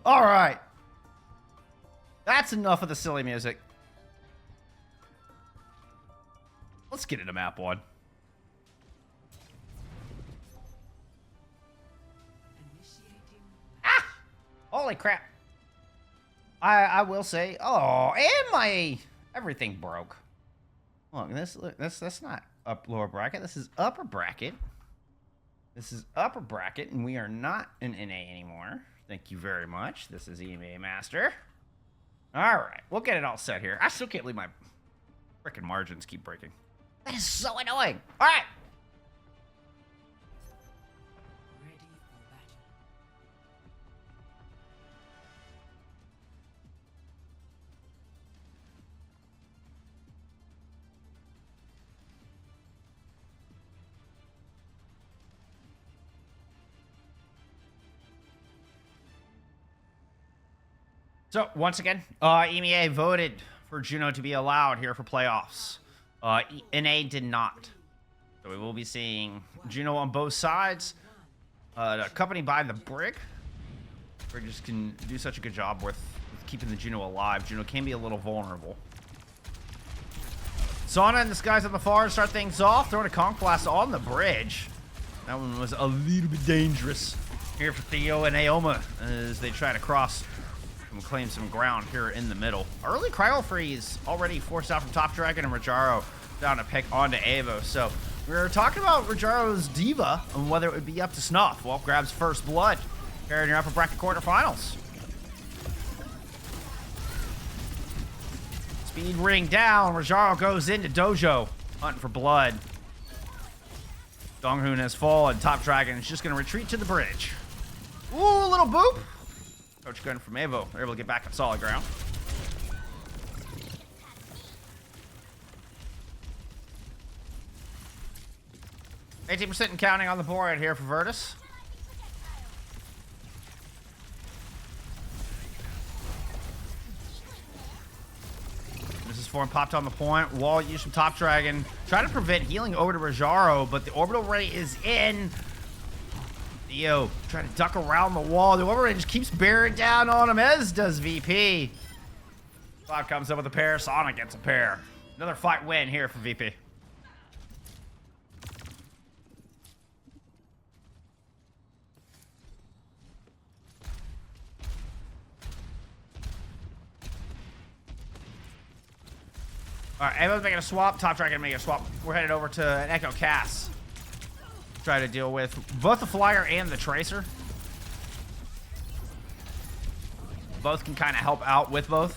All right. That's enough of the silly music. Let's get into map 1. Ah! Holy crap. I will say, oh, and my everything broke. Look, that's not lower bracket. This is upper bracket. This is upper bracket, and we are not in NA anymore. Thank you very much. This is EMEA Master. All right, we'll get it all set here. I still can't believe my freaking margins keep breaking. That is so annoying. All right. Ready for battle. So, once again, EMEA voted for Juno to be allowed here for playoffs. NA did not. So we will be seeing Juno on both sides, accompanied by the Brig. Brig just can do such a good job with keeping the Juno alive. Juno can be a little vulnerable. Sauna and this guy's on the far start things off, throwing a conch blast on the bridge. That one was a little bit dangerous here for Theo and Aoma as they try to cross and claim some ground here in the middle. Early Cryo Freeze already forced out from Top Dragon, and Rajaro down to pick onto Avo. So we were talking about Rajaro's Diva and whether it would be up to snuff. Well, grabs first blood here in your upper bracket quarterfinals. Speed ring down. Rajaro goes into Dojo, hunting for blood. Donghoon has fallen. Top Dragon is just going to retreat to the bridge. Ooh, a little boop. Coach gun from Avo. They're able to get back on solid ground. %, and counting on the board here for Virtus. This is form popped on the point. Wall used from Top Dragon. Try to prevent healing over to Rajaro, but the orbital ray is in. Theo trying to duck around the wall. The orbital ray just keeps bearing down on him, as does VP. Cloud comes up with a pair. Sonic gets a pair. Another fight win here for VP. All right, Avo's making a swap. Top Dragon making a swap. We're headed over to an Echo Cass. Try to deal with both the Flyer and the Tracer. Both can kind of help out with both.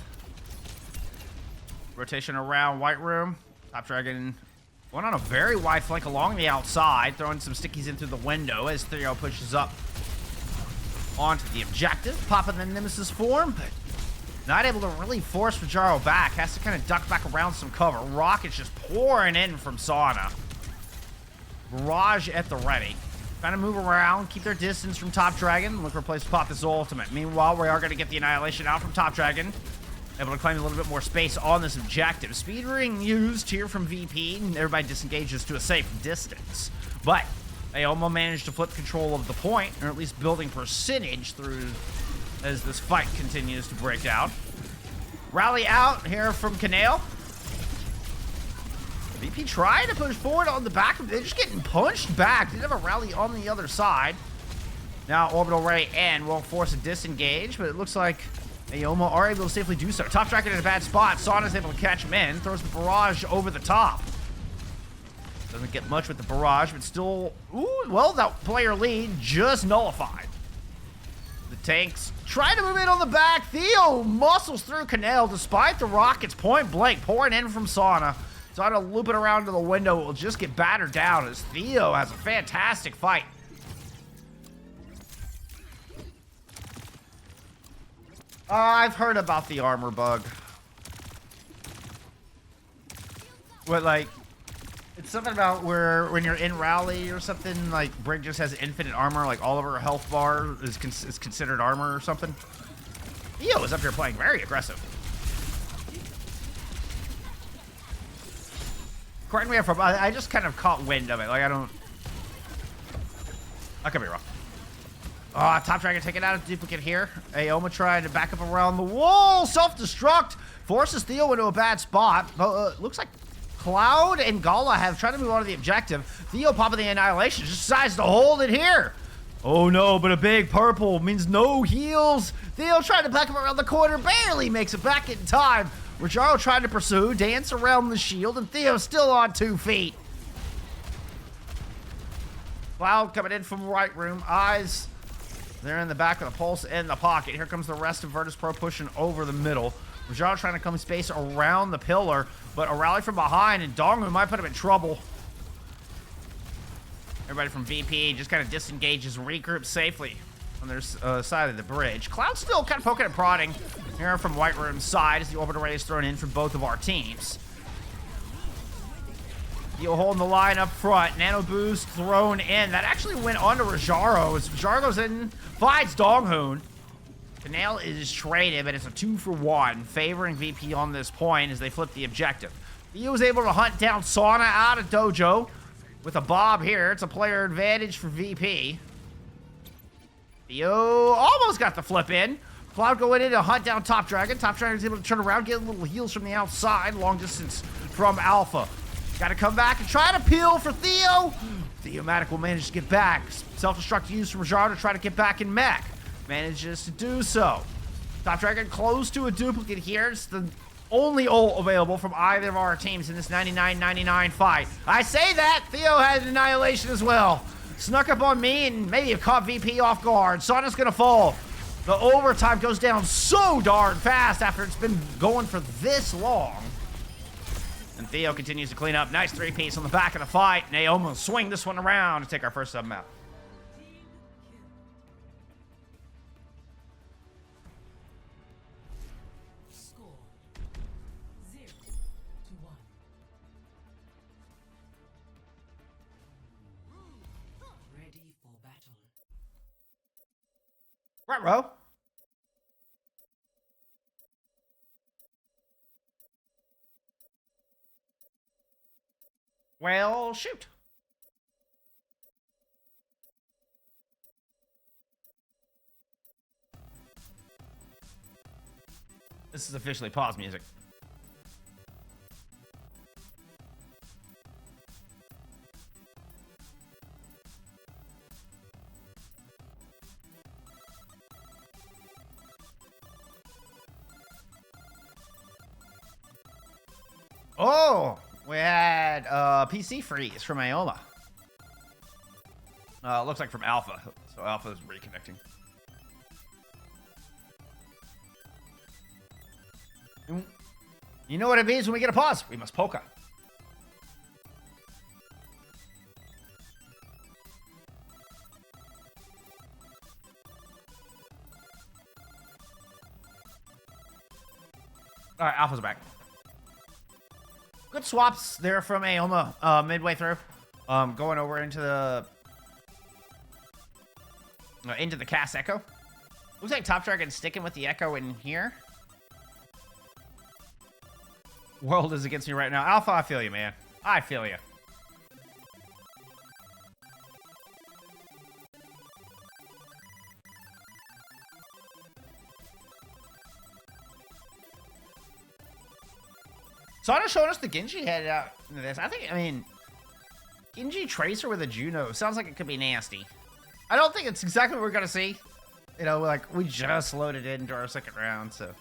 Rotation around White Room. Top Dragon going on a very wide flank along the outside, throwing some stickies in through the window as Theo pushes up onto the objective, popping the Nemesis form, but not able to really force Rajaro back. Has to kind of duck back around some cover. Rockets just pouring in from Sauna. Barrage at the ready. Trying to move around, keep their distance from Top Dragon. Look for a place to pop this ultimate. Meanwhile, we are going to get the Annihilation out from Top Dragon. Able to claim a little bit more space on this objective. Speed ring used here from VP, and everybody disengages to a safe distance. But they almost managed to flip control of the point, or at least building percentage through as this fight continues to break out. Rally out here from Canale. VP trying to push forward on the back of it, just getting punched back. Didn't have a rally on the other side. Now Orbital Ray N will force a disengage, but it looks like Aoma are able to safely do so. Top Dragon in a bad spot. Sauna's able to catch him in. Throws the barrage over the top. Doesn't get much with the barrage, but still, ooh, well, that player lead just nullified. The tanks try to move in on the back. Theo muscles through Canale despite the rockets point blank pouring in from Sauna. Trying to loop it around to the window. It will just get battered down as Theo has a fantastic fight. I've heard about the armor bug. What, like, it's something about where when you're in rally or something, like Brig just has infinite armor, like all of her health bar is considered armor or something. Theo is up here playing very aggressive. Correct me if I just kind of caught wind of it. Like, I could be wrong. Top Dragon taking out a duplicate here. Aoma trying to back up around the wall. Self-destruct. Forces Theo into a bad spot. Looks like Cloud and Gala have tried to move on to the objective. Theo popping the Annihilation. Just decides to hold it here. Oh no, but a big purple means no heals. Theo trying to back up around the corner. Barely makes it back in time. Rajaro trying to pursue. Dance around the shield. And Theo still on 2 feet. Cloud coming in from the right room. Eyes. They're in the back of the pulse in the pocket. Here comes the rest of Virtus.Pro pushing over the middle. Rajaro trying to come space around the pillar, but a rally from behind, and Donghu might put him in trouble. Everybody from VP just kind of disengages, regroups safely on their side of the bridge. Cloud still kind of poking and prodding here from White Room's side as the orbital ray is thrown in for both of our teams. You'll hold the line up front. Nano boost thrown in. That actually went onto Rajaro as Rajaro goes in, finds Donghoon. Canal is traded, but it's a 2-for-1, favoring VP on this point as they flip the objective. He was able to hunt down Sauna out of Dojo with a Bob here. It's a player advantage for VP. Theo almost got the flip in. Cloud going in to hunt down Top Dragon. Top Dragon's able to turn around, get a little heals from the outside, long distance from Alpha. Got to come back and try to peel for Theo. Theomatic will manage to get back. Self-destruct used from Rajaro to try to get back in mech. Manages to do so. Top Dragon close to a duplicate here. It's the only ult available from either of our teams in this 99-99 fight. I say that, Theo had an Annihilation as well. Snuck up on me and maybe have caught VP off guard. Sauna's gonna fall. The overtime goes down so darn fast after it's been going for this long. And Theo continues to clean up. Nice 3-piece on the back of the fight. And they almost swing this one around to take our first sub out. Score 0-1. Ready for battle. Right, row. Well, shoot. This is officially pause music. Oh, we had PC freeze from Aoma. Looks like from Alpha. So Alpha is reconnecting. You know what it means when we get a pause? We must polka. All right, Alpha's back. Good swaps there from Aoma midway through. Going over into the cast Echo. Looks like Top Dragon sticking with the Echo in here. World is against me right now. Alpha, I feel you, man. I feel you. Sana showing us the Genji head out into this. I mean, Genji Tracer with a Juno sounds like it could be nasty. I don't think it's exactly what we're going to see. You know, like, we just loaded into our second round, so.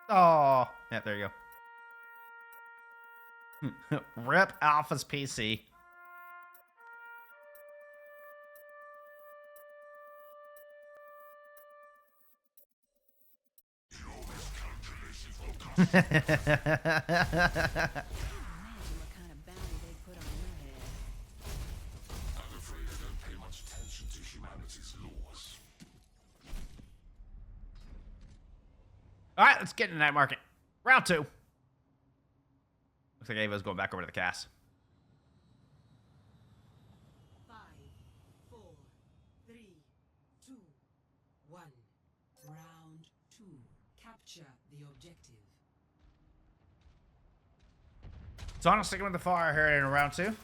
Oh, yeah, there you go. Rip Alpha's PC. What kind of bounty they put on your head. I'm afraid I don't pay much attention to humanity's laws. All right, let's get into that market. Round 2. Looks like Ava's going back over to the cast. 5, 4, 3, 2, 1. Round 2. Capture the objective. So I'm sticking with the fire here in round 2.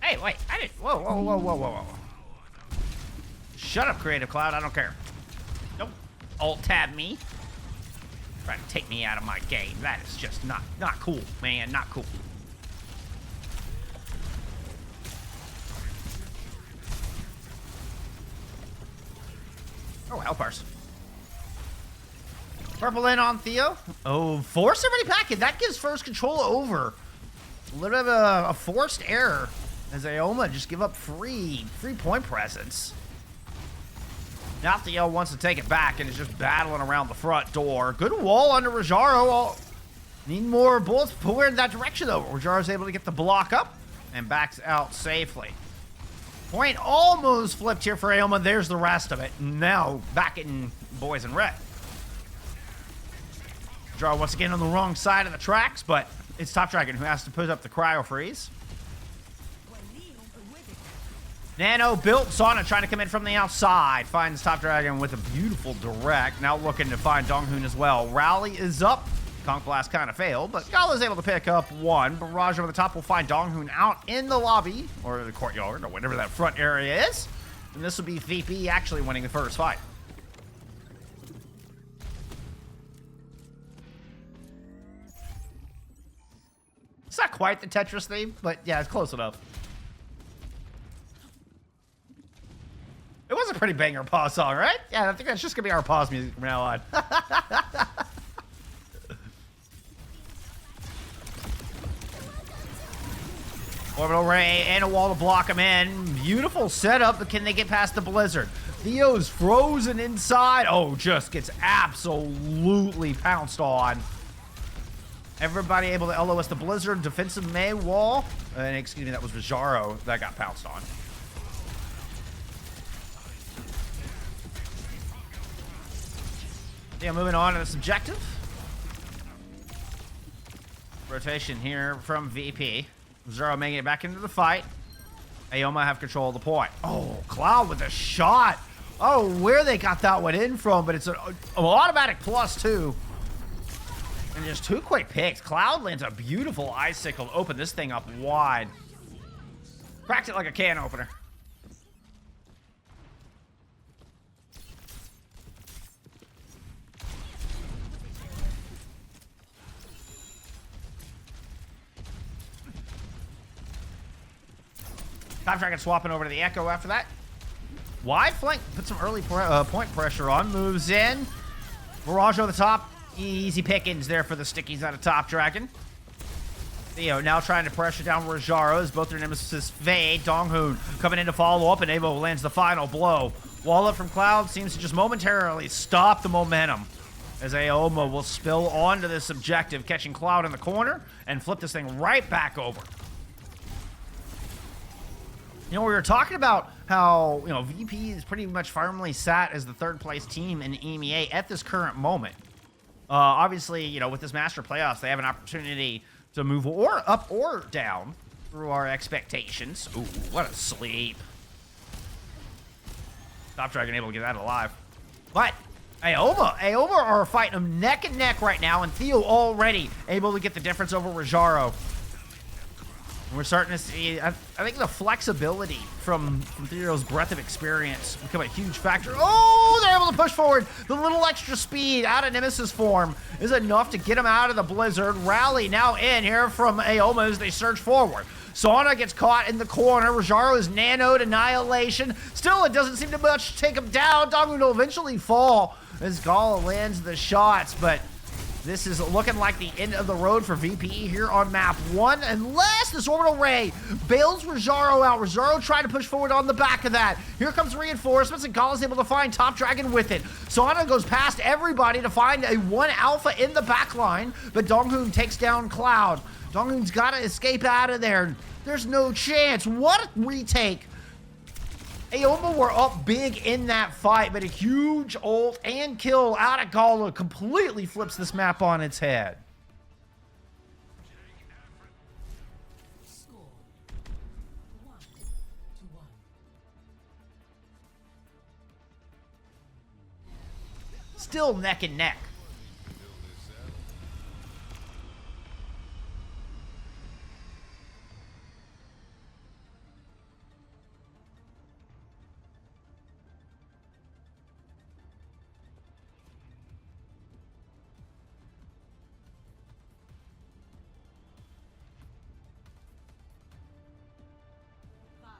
Hey, wait, I didn't. Whoa, whoa, whoa, whoa, whoa, whoa. Shut up, Creative Cloud. I don't care. Nope. Alt tab me. Trying to take me out of my game. That is just not cool, man. Not cool. Oh, Hellpars. Purple in on Theo. Oh, force everybody back in. That gives first control over. A little bit of a forced error as Aoma just give up free point presence. Now Theo wants to take it back and is just battling around the front door. Good wall under Rajaro. Need more bullets. Pull her in that direction though. Rajaro's able to get the block up and backs out safely. Point almost flipped here for Aoma. There's the rest of it. Now back in boys in red. Rajaro once again on the wrong side of the tracks, but it's Top Dragon who has to put up the cryo freeze. Nano built Sauna trying to come in from the outside. Finds Top Dragon with a beautiful direct. Now looking to find Donghoon as well. Rally is up. Conch Blast kind of failed, but Gala is able to pick up one. Barrage over the top will find Donghoon out in the lobby, or the courtyard, or whatever that front area is. And this will be VP actually winning the first fight. It's not quite the Tetris theme, but yeah, it's close enough. It was a pretty banger pause song, right? Yeah, I think that's just gonna be our pause music from now on. Orbital Ray and a wall to block him in. Beautiful setup, but can they get past the blizzard? Theo's frozen inside. Oh, just gets absolutely pounced on. Everybody able to LOS the blizzard. Defensive May wall. And excuse me, that was Rajaro that got pounced on. Yeah, moving on to this objective. Rotation here from VP. Zero making it back into the fight. Aoma have control of the point. Oh, Cloud with a shot. Oh, where they got that one in from, but it's an automatic +2. And just 2 quick picks. Cloud lands a beautiful icicle to open this thing up wide. Cracked it like a can opener. Top Dragon swapping over to the Echo after that. Wide flank, put some early point pressure on. Moves in. Mirage over the top. Easy pickings there for the stickies out of Top Dragon. Theo now trying to pressure down Rajaro as both their nemesis fade. Donghoon coming in to follow up, and Evo lands the final blow. Wall up from Cloud seems to just momentarily stop the momentum as Aoma will spill onto this objective, catching Cloud in the corner and flip this thing right back over. You know, we were talking about how, you know, VP is pretty much firmly sat as the 3rd place team in EMEA at this current moment. Obviously, you know, with this Master Playoffs, they have an opportunity to move or up or down through our expectations. Ooh, what a sleep. Top Dragon able to get that alive. But Aoma are fighting them neck and neck right now, and Theo already able to get the difference over Rajaro. We're starting to see, I think the flexibility from Theo's breadth of experience become a huge factor. Oh, they're able to push forward. The little extra speed out of Nemesis form is enough to get him out of the blizzard. Rally now in here from Aoma as they surge forward. Sauna gets caught in the corner. Rajaro is nanoed annihilation. Still, it doesn't seem to much take him down. Donghoon will eventually fall as Gala lands the shots, but this is looking like the end of the road for VP here on map 1, unless this orbital ray bails Rajaro out. Rajaro trying to push forward on the back of that. Here comes reinforcements, and Gala's able to find Top Dragon with it. Sauna goes past everybody to find a 1 alpha in the back line, but Donghoon takes down Cloud. Donghoon's got to escape out of there. There's no chance. What a retake. Aoma were up big in that fight, but a huge ult and kill out of Gala completely flips this map on its head. Score 1-1. still neck and neck. Five,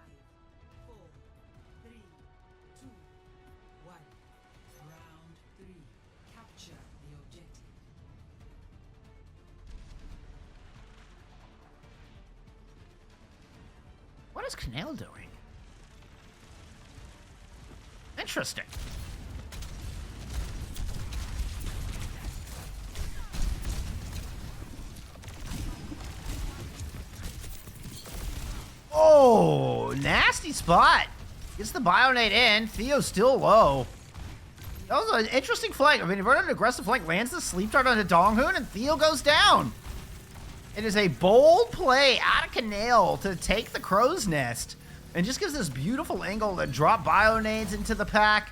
four, three, two, one. Round three. Capture the objective. What is Canal doing? Interesting. Oh, nasty spot. Gets the Bionate in. Theo's still low. That was an interesting flank. I mean, if an aggressive flank lands the sleep dart on the Donghoon and Theo goes down. It is a bold play out of Canal to take the Crow's Nest and just gives this beautiful angle to drop Bionades into the pack.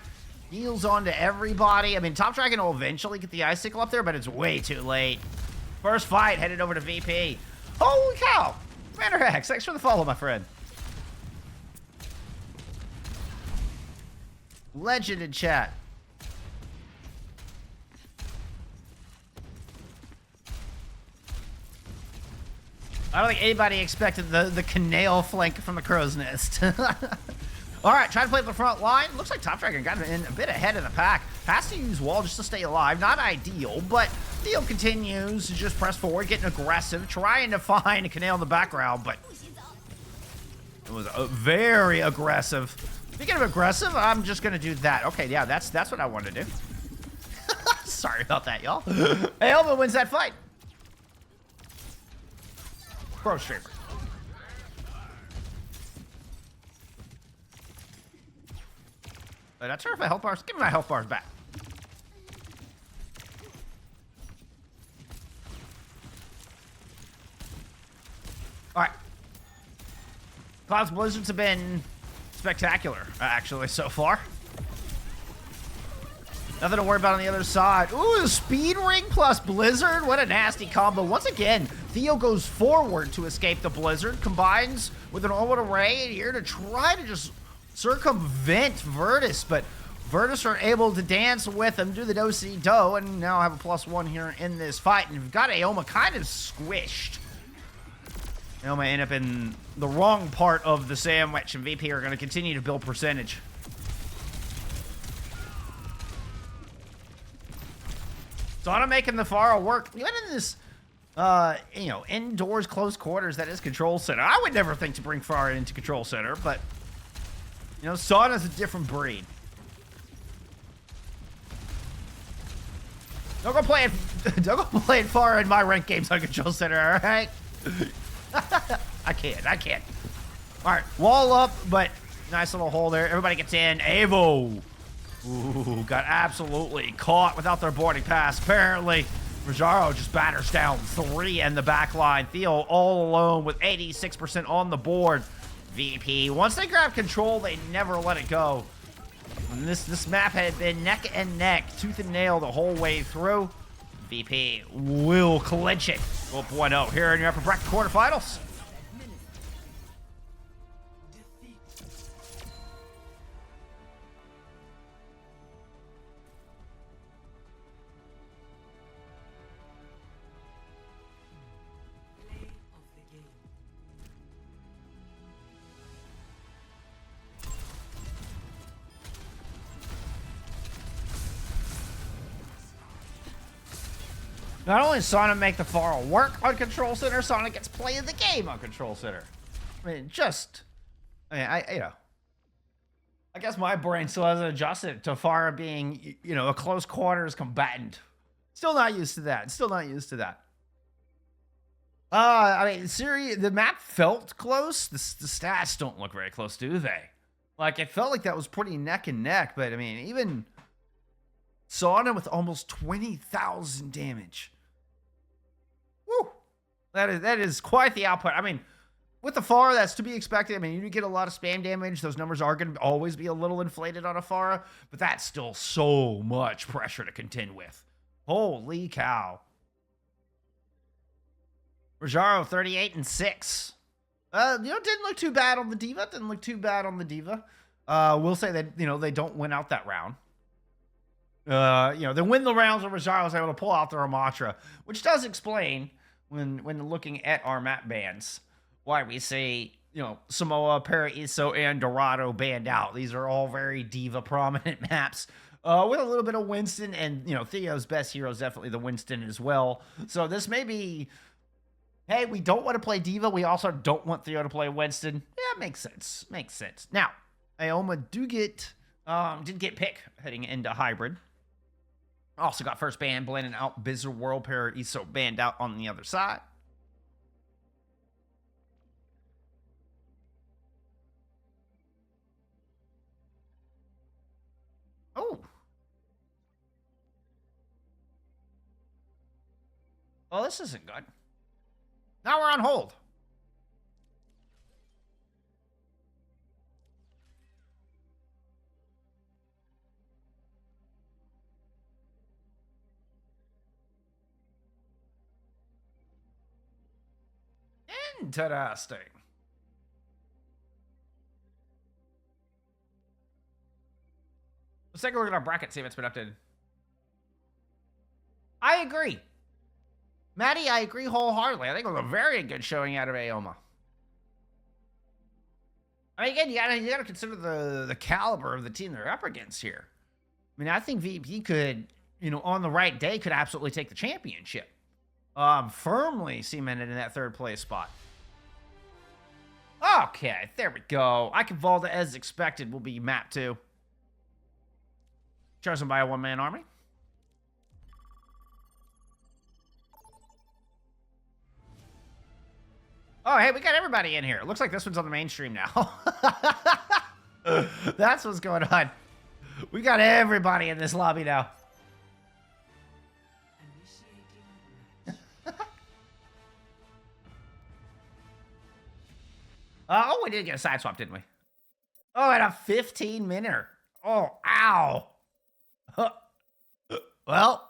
Heals onto everybody. I mean, Top Dragon will eventually get the Icicle up there, but it's way too late. First fight headed over to VP. Holy cow! Commander X, thanks for the follow, my friend. Legend in chat. I don't think anybody expected the Canal flank from the Crow's Nest. All right, trying to play up the front line. Looks like Top Dragon got in a bit ahead of the pack. Has to use wall just to stay alive. Not ideal, but Theo continues to just press forward, getting aggressive, trying to find a Canal in the background, but it was very aggressive. Speaking of aggressive, I'm just gonna do that. Okay, yeah, that's what I wanted to do. Sorry about that, y'all. Hey, Elba wins that fight. Pro streamer. Did I turn off my health bars? Give me my health bars back. Alright. Cloud's Blizzards have been spectacular, actually, so far. Nothing to worry about on the other side. Ooh, Speed Ring plus Blizzard. What a nasty combo. Once again, Theo goes forward to escape the Blizzard, combines with an orbital array here to try to just circumvent Virtus, but Virtus are able to dance with him, do the do-si-do, and now have a +1 here in this fight. And we've got Aoma kind of squished. Aoma end up in the wrong part of the sandwich, and VP are going to continue to build percentage. Zana making the Pharah work. Even in this, you know, indoors, close quarters, that is Control Center. I would never think to bring Pharah into Control Center, but, you know, Zana's a different breed. Don't go playing Pharah in my ranked games on Control Center, all right? I can't. All right, wall up, but nice little hole there. Everybody gets in. Evo. Ooh, got absolutely caught without their boarding pass. Apparently, Rajaro just batters down 3 in the back line. Theo all alone with 86% on the board. VP, once they grab control, they never let it go. And this map had been neck and neck, tooth and nail the whole way through. VP will clinch it. 12.0 here in your upper bracket quarterfinals. Not only does Sonic make the Pharah work on Control Center, Sonic gets play of the game on Control Center. I mean, you know, I guess my brain still hasn't adjusted to Pharah being, you know, a close quarters combatant. Still not used to that. I mean, Siri, the map felt close. The stats don't look very close, do they? Like, it felt like that was pretty neck and neck, but I mean, even Sonic with almost 20,000 damage. Woo! That is quite the output. I mean, with the Pharah, that's to be expected. I mean, you get a lot of spam damage. Those numbers are going to always be a little inflated on a Pharah, but that's still so much pressure to contend with. Holy cow. Rajaro, 38 and 6. Didn't look too bad on the Diva. Didn't look too bad on the Diva. We'll say that, they don't win out that round. They win the rounds when Rajaro was able to pull out the Ramatra, which does explain, when looking at our map bans, why we say, Samoa, Paraíso, and Dorado banned out. These are all very Diva prominent maps. With a little bit of Winston, and, Theo's best hero is definitely the Winston as well. So this may be, hey, we don't want to play Diva. We also don't want Theo to play Winston. Yeah, makes sense. Makes sense. Now, Aoma did get pick heading into Hybrid. Also got first ban, blending out Bizarre World, Paraíso banned out on the other side. Oh. Oh, this isn't good. Now we're on hold. Interesting. Let's take a look at our bracket, see if it's been updated. I agree. Maddie, I agree wholeheartedly. I think it was a very good showing out of Aoma. I mean, again, you gotta consider the caliber of the team they're up against here. I mean, I think VP could, on the right day, could absolutely take the championship. Firmly cemented in that third place spot. Okay, there we go. Iconvalda, as expected, will be map 2. Chosen by a one-man army. Oh, hey, we got everybody in here. Looks like this one's on the mainstream now. That's what's going on. We got everybody in this lobby now. Oh, we did get a side swap, didn't we? Oh, and a 15-minute. Oh, ow. Well,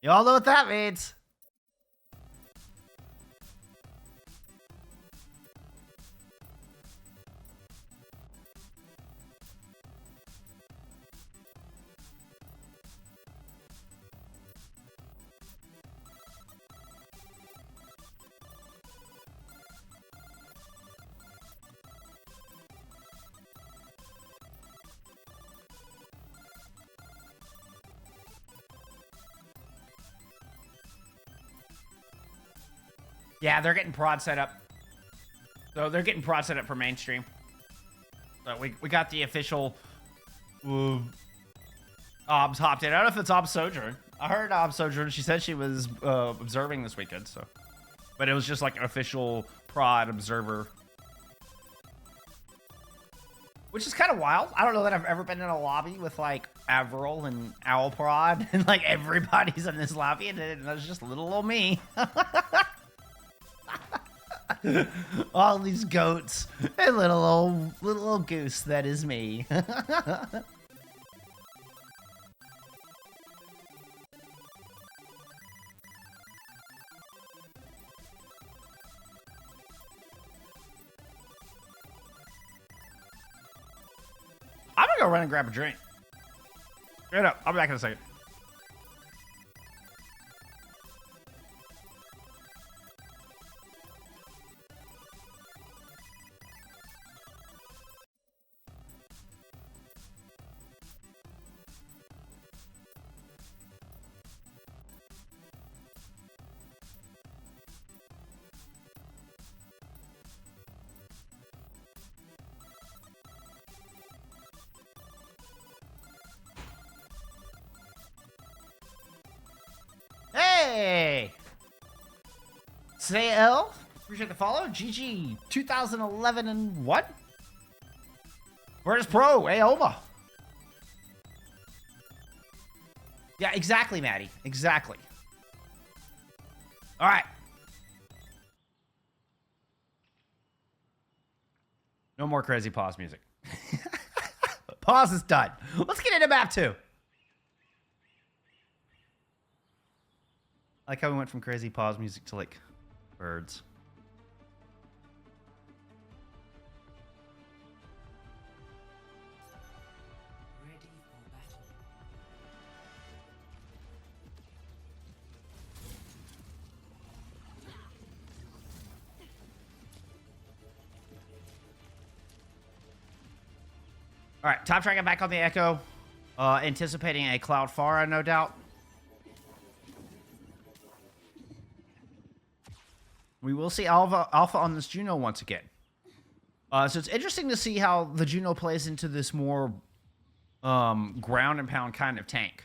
you all know what that means. Yeah, they're getting prod set up. So they're getting prod set up for mainstream. So we got the official Obs hopped in. I don't know if it's Obs Sojourn. I heard Obs Sojourn. She said she was observing this weekend, so. But it was just like an official prod observer. Which is kind of wild. I don't know that I've ever been in a lobby with like Avril and Owl Prod and like everybody's in this lobby and it was just little old me. All these goats and little old goose that is me. I'm gonna go run and grab a drink. Straight up, I'll be back in a second. Hey! Say L. Appreciate the follow. GG 2011 and what? Virtus.Pro. Aoma. Yeah, exactly, Maddie. Exactly. All right. No more crazy pause music. Pause is done. Let's get into map 2. I like how we went from crazy pause music to like birds. Ready for battle. All right, Top Dragon back on the Echo. Anticipating a Cloudfara, no doubt. We will see Alpha on this Juno once again. So it's interesting to see how the Juno plays into this more ground and pound kind of tank.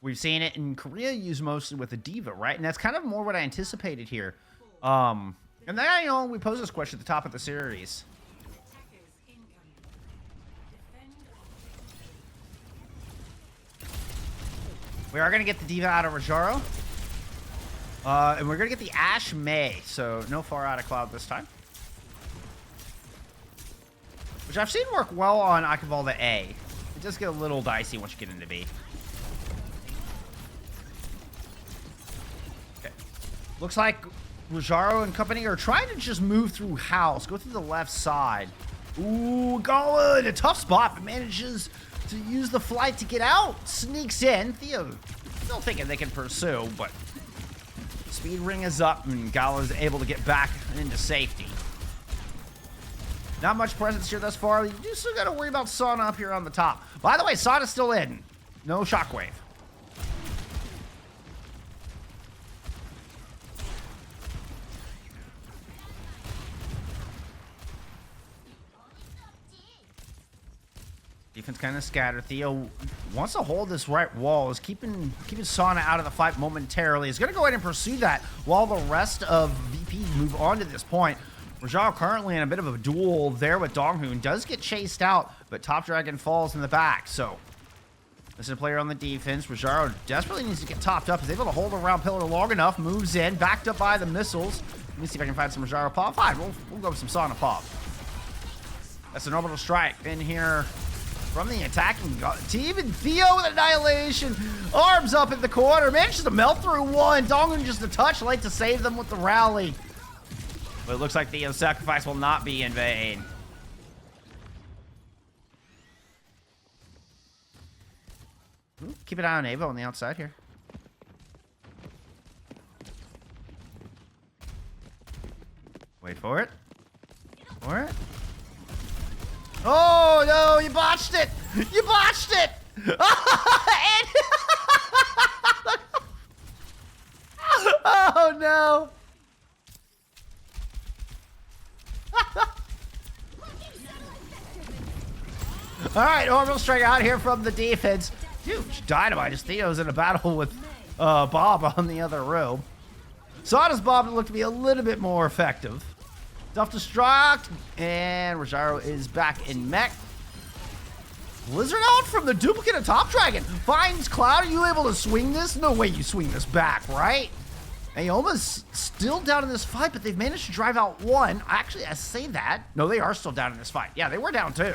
We've seen it in Korea used mostly with the Diva, right? And that's kind of more what I anticipated here. And then, you know, we posed this question at the top of the series. Attackers incoming. Defend. We are going to get the Diva out of Rajaro. And we're going to get the Ashe May. So no far out of Cloud this time. Which I've seen work well on Akivalda A. It does get a little dicey once you get into B. Okay. Looks like Rajaro and company are trying to just move through house. Go through the left side. Ooh, Gala in a tough spot, but manages to use the flight to get out. Sneaks in. Theo still thinking they can pursue, but speed ring is up, and Gala is able to get back into safety. Not much presence here thus far. You do still got to worry about Sauna up here on the top. By the way, Sauna's still in. No shockwave. Defense kind of scattered. Theo wants to hold this right wall. Is keeping Sauna out of the fight momentarily. He's going to go ahead and pursue that while the rest of VP move on to this point. Rajaro currently in a bit of a duel there with Donghoon. Does get chased out, but Top Dragon falls in the back. So this is a player on the defense. Rajaro desperately needs to get topped up. He's able to hold around pillar long enough. Moves in, backed up by the missiles. Let me see if I can find some Rajaro pop. Fine, we'll go with some Sauna pop. That's an orbital strike in here from the attacking team, and Theo with Annihilation. Arms up in the corner. Manages to melt through one. Donghoon just a touch late to save them with the rally. But it looks like Theo's sacrifice will not be in vain. Ooh, keep an eye on Ava on the outside here. Wait for it. For it. Oh, no, you botched it! You botched it! Oh, no! Alright, orbital strike out here from the defense. Huge dynamite as Theo's in a battle with Bob on the other row. Sauna's Bob looked to be a little bit more effective. Self-destruct, and Rajaro is back in mech. Blizzard out from the duplicate of Top Dragon. Finds Cloud. Are you able to swing this? No way you swing this back, right? Aoma's still down in this fight, but they've managed to drive out one. Actually, I say that. No, they are still down in this fight. Yeah, they were down too.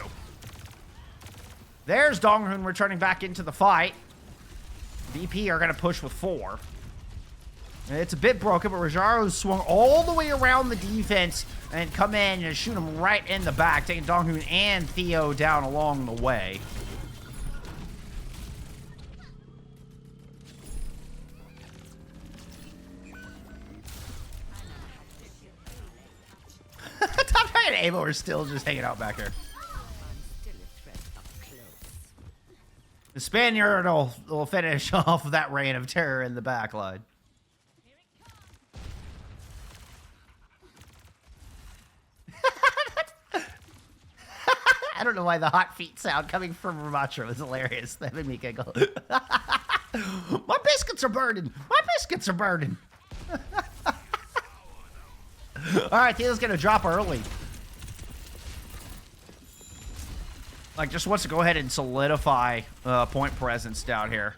There's Donghoon returning back into the fight. VP are going to push with 4. It's a bit broken, but Rajaro's swung all the way around the defense and come in and shoot him right in the back, taking Donghoon and Theo down along the way. Top Dragon and Avo are still just hanging out back here. The Spaniard will finish off that reign of terror in the backline. I don't know why the hot feet sound coming from Ramatra was hilarious. That made me giggle. My biscuits are burning. My biscuits are burning. All right, Theo's going to drop early. Like, just wants to go ahead and solidify point presence down here.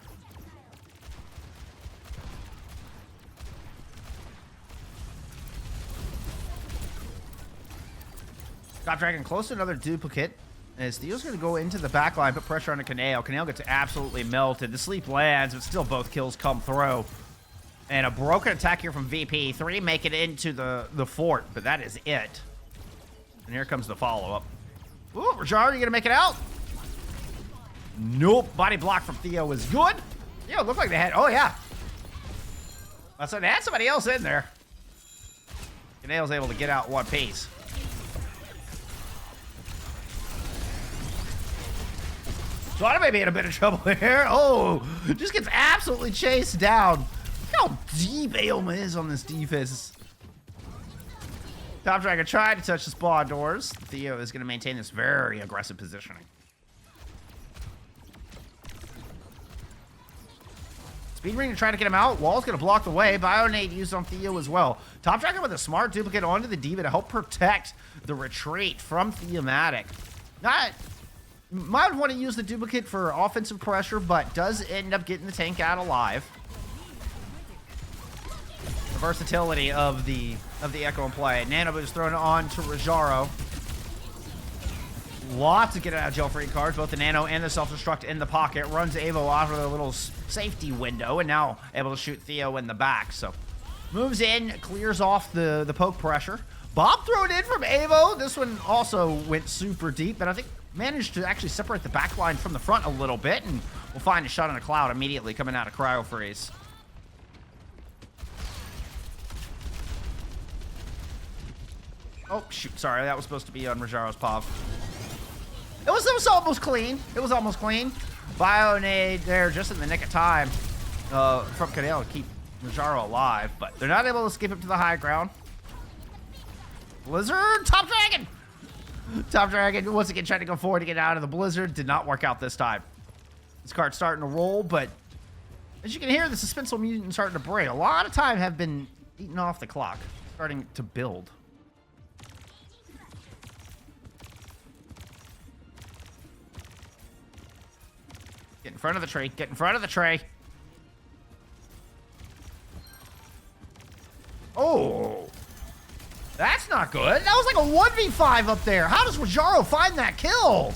Top Dragon close to another duplicate. As Theo's going to go into the back line, put pressure on the Canale. Canale gets absolutely melted. The sleep lands, but still both kills come through. And a broken attack here from VP. 3 make it into the fort, but that is it. And here comes the follow-up. Ooh, Rajar, you going to make it out? Nope. Body block from Theo is good. Yeah, it looked like they had... Oh, yeah. So they had somebody else in there. Canale's able to get out one piece. Thought I may be in a bit of trouble here. Oh, just gets absolutely chased down. Look how deep EMEA is on this defense. Top Dragon tried to touch the spawn doors. Theo is going to maintain this very aggressive positioning. Speed Ring to try to get him out. Wall's going to block the way. Bionade used on Theo as well. Top Dragon with a smart duplicate onto the Diva to help protect the retreat from Theomatic. Might want to use the duplicate for offensive pressure, but does end up getting the tank out alive. The versatility of the Echo in play. Nano Boost thrown on to Rajaro. Lots of get out of jail free cards, both the Nano and the self-destruct in the pocket. Runs Evo out of the little safety window, and now able to shoot Theo in the back. So moves in, clears off the poke pressure. Bob thrown in from Evo. This one also went super deep, but I think managed to actually separate the back line from the front a little bit, and we'll find a shot on a cloud immediately coming out of Cryo Freeze. Oh, shoot. Sorry, that was supposed to be on Rajaro's POV. It was almost clean. It was almost clean. Bionade there just in the nick of time from Canale to keep Rajaro alive, but they're not able to skip him to the high ground. Blizzard, Top Dragon! Top Dragon once again trying to go forward to get out of the Blizzard. Did not work out this time. This card's starting to roll, but as you can hear, the suspenseful mutant starting to break. A lot of time have been eaten off the clock. Starting to build. Get in front of the tree. Get in front of the tray. Oh. That's not good. That was like a 1v5 up there. How does Rajaro find that kill?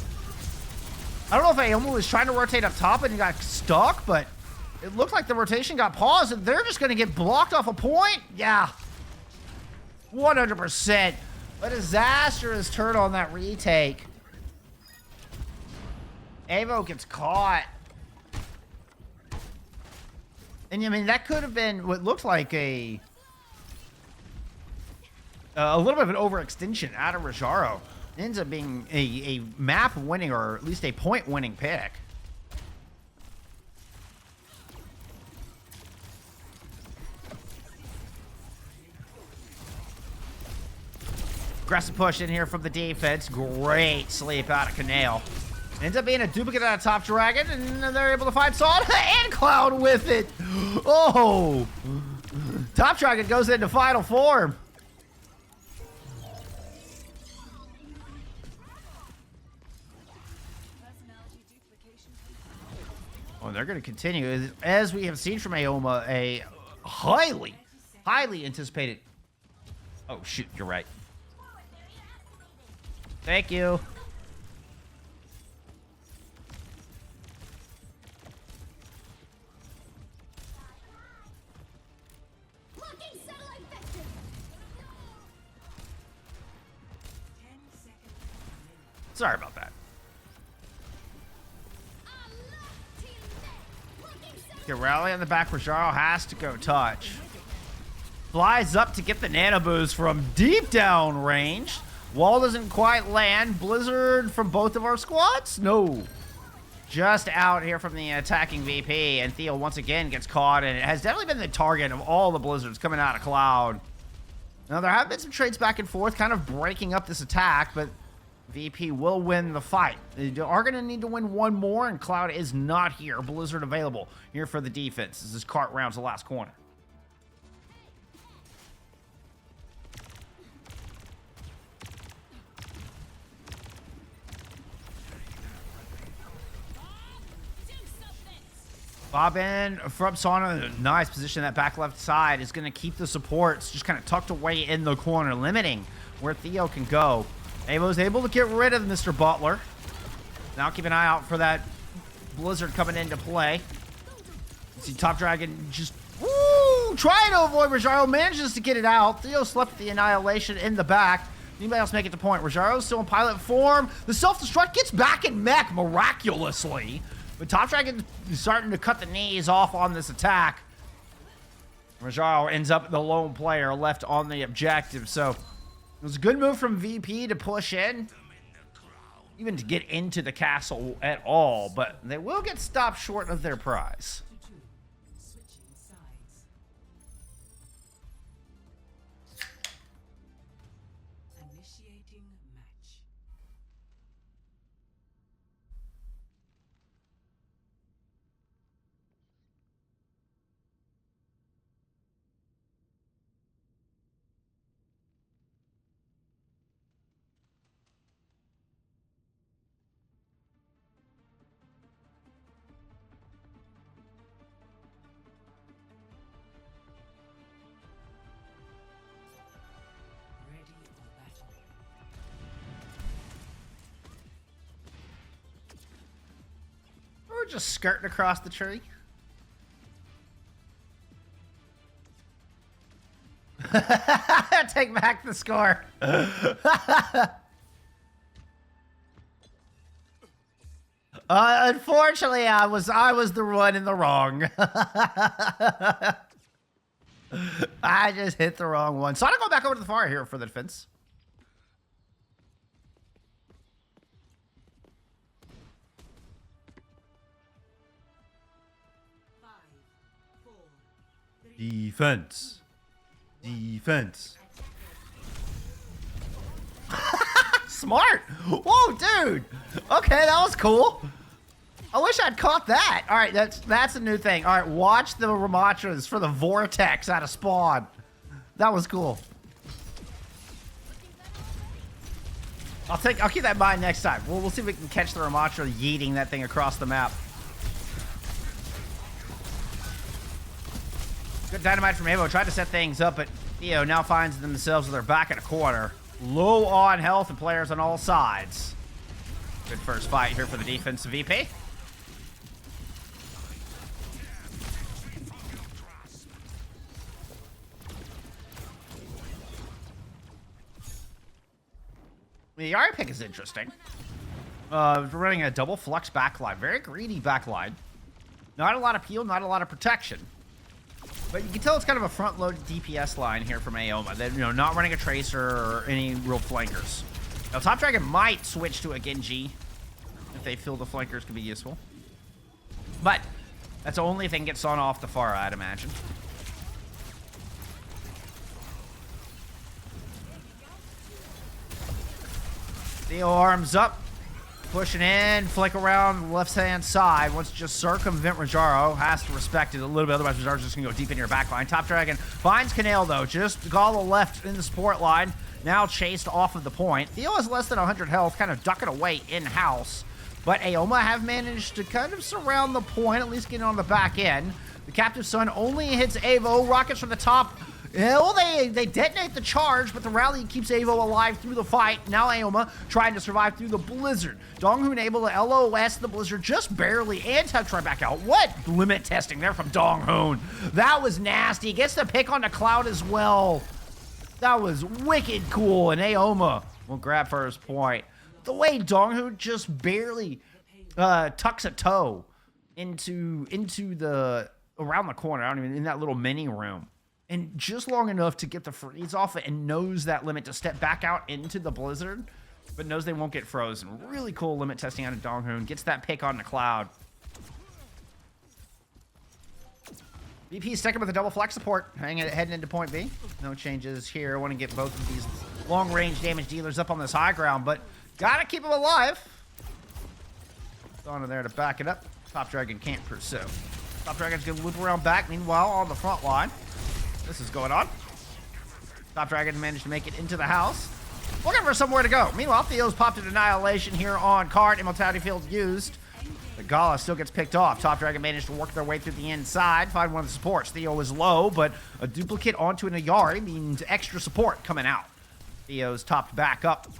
I don't know if Aomu was trying to rotate up top and he got stuck, but it looked like the rotation got paused and they're just going to get blocked off a point. Yeah. 100%. A disastrous turn on that retake. Evo gets caught. And I mean, that could have been what looked like a little bit of an overextension out of Rajaro. It ends up being a map winning, or at least a point winning pick. Aggressive push in here from the defense. Great sleep out of Canale. Ends up being a duplicate out of Top Dragon, and they're able to find Salt and Cloud with it. Oh! Top Dragon goes into final form. Oh, they're going to continue. As we have seen from Aoma, a highly anticipated... Oh, shoot, you're right. Thank you. Sorry about that. Okay, rally on the back. Rajaro has to go touch. Flies up to get the nano boost from deep down range. Wall doesn't quite land. Blizzard from both of our squads? No. Just out here from the attacking VP. And Theo once again gets caught. And it has definitely been the target of all the Blizzards coming out of Cloud. Now, there have been some trades back and forth, kind of breaking up this attack. But VP will win the fight. They are going to need to win one more. And Cloud is not here. Blizzard available here for the defense. This is Cart rounds the last corner. Bob in from Sauna. Nice position. That back left side is going to keep the supports just kind of tucked away in the corner, limiting where Theo can go. Avo's able to get rid of Mr. Butler. Now keep an eye out for that Blizzard coming into play. See Top Dragon just trying to avoid Rajaro, manages to get it out. Theo slept the Annihilation in the back. Anybody else make it to point? Rajaro's still in pilot form. The self-destruct gets back in mech miraculously. But Top Dragon is starting to cut the knees off on this attack. Rajaro ends up the lone player left on the objective. So it was a good move from VP to push in. Even to get into the castle at all. But they will get stopped short of their prize. Switching sides. Initiating match. Ready for battle. We're just skirting across the tree. Take back the score. Unfortunately, I was the one in the wrong. I just hit the wrong one. So I'm gonna go back over to the far here for the defense. Five, four, three. Defense. Defense. Smart. Whoa, dude. Okay, that was cool. I wish I'd caught that. All right, that's a new thing. All right, watch the Ramatras for the vortex out of spawn. That was cool. I'll keep that in mind next time. We'll see if we can catch the Ramatra yeeting that thing across the map. Good dynamite from Avo. Tried to set things up, but Theo now finds themselves with their back in a corner. Low on health and players on all sides. Good first fight here for the defensive VP. The Yari pick is interesting. Running a double flux backline. Very greedy backline. Not a lot of peel, not a lot of protection. But you can tell it's kind of a front-loaded DPS line here from Aoma. They're, not running a Tracer or any real flankers. Now, Top Dragon might switch to a Genji if they feel the flankers could be useful. But that's only if they can get Son off the far, I'd imagine. Theo arms up. Pushing in, flick around left-hand side. Wants to just circumvent Rajaro. Has to respect it a little bit, otherwise Rajaro's just going to go deep into your backline. Top Dragon finds Canale, though. Just Gala left in the support line. Now chased off of the point. Theo has less than 100 health, kind of ducking away in-house. But Aoma have managed to kind of surround the point, at least getting on the back end. The Captive Sun only hits Avo. Rockets from the top. Well, they detonate the charge, but the rally keeps Avo alive through the fight. Now Aoma trying to survive through the Blizzard. Donghoon able to LOS the Blizzard just barely and touch right back out. What limit testing there from Donghoon. That was nasty. Gets the pick on the Cloud as well. That was wicked cool, and Aoma will grab first point. The way Donghoon just barely tucks a toe into the around the corner. I don't even in that little mini room. And just long enough to get the freeze off it and knows that limit to step back out into the Blizzard, but knows they won't get frozen. Really cool limit testing out of Donghoon. Gets that pick on the Cloud. VP sticking with a double flex support, heading into point B. No changes here. I want to get both of these long-range damage dealers up on this high ground, but gotta keep them alive. On there to back it up. Top Dragon can't pursue. Top Dragon's gonna loop around back. Meanwhile, on the front line, this is going on. Top Dragon managed to make it into the house. Looking for somewhere to go. Meanwhile, Theo's popped an Annihilation here on card. Immortality Field used. The Gala still gets picked off. Top Dragon managed to work their way through the inside. Find one of the supports. Theo is low, but a duplicate onto an Ayari means extra support coming out. Theo's topped back up.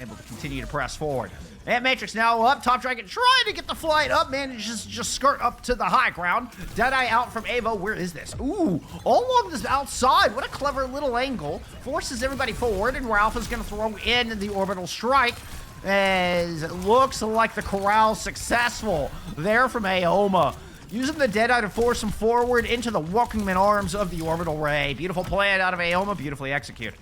able to continue to press forward. And Matrix now up. Top Dragon trying to get the flight up. Manages to just skirt up to the high ground. Deadeye out from Avo. Where is this? Ooh, all along this outside. What a clever little angle. Forces everybody forward, and Ralph is going to throw in the orbital strike. As it looks like the corral successful there from Aoma. Using the Deadeye to force him forward into the welcoming arms of the orbital ray. Beautiful plan out of Aoma. Beautifully executed.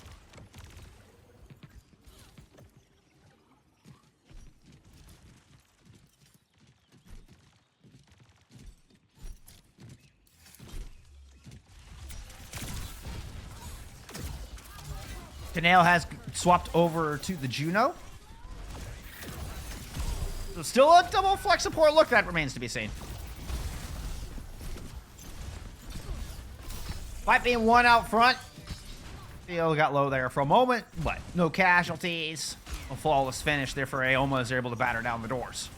Canale has swapped over to the Juno. So still a double flex support look. That remains to be seen. Fight being won out front. Theo got low there for a moment, but no casualties. A flawless finish there for Aoma as they're able to batter down the doors.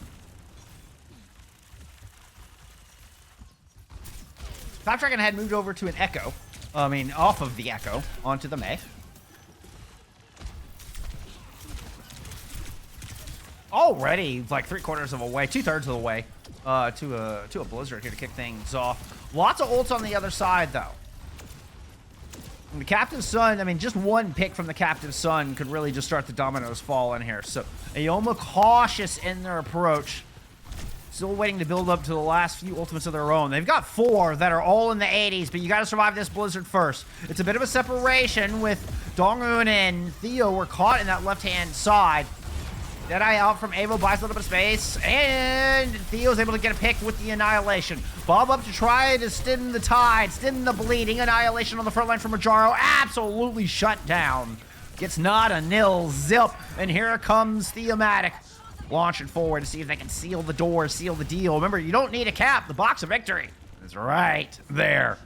Top Dragon had moved over to an Echo. Off of the Echo onto the Mei. Already like 3/4 of the way, 2/3 of the way to a Blizzard here to kick things off. Lots of ults on the other side though. And the Captive Sun, just one pick from the Captive Sun could really just start the dominoes fall in here. So Aoma cautious in their approach. Still waiting to build up to the last few ultimates of their own. They've got 4 that are all in the 80s, but you got to survive this Blizzard first. It's a bit of a separation with Dongun and Theo were caught in that left-hand side. Deadeye out from Avo, buys a little bit of space, and Theo's able to get a pick with the Annihilation. Bob up to try to stem the tide, stem the bleeding. Annihilation on the front line from Majaro, absolutely shut down. Gets not a nil zip, and here comes Theomatic. Launching forward to see if they can seal the door, seal the deal. Remember, you don't need a cap. The box of victory is right there.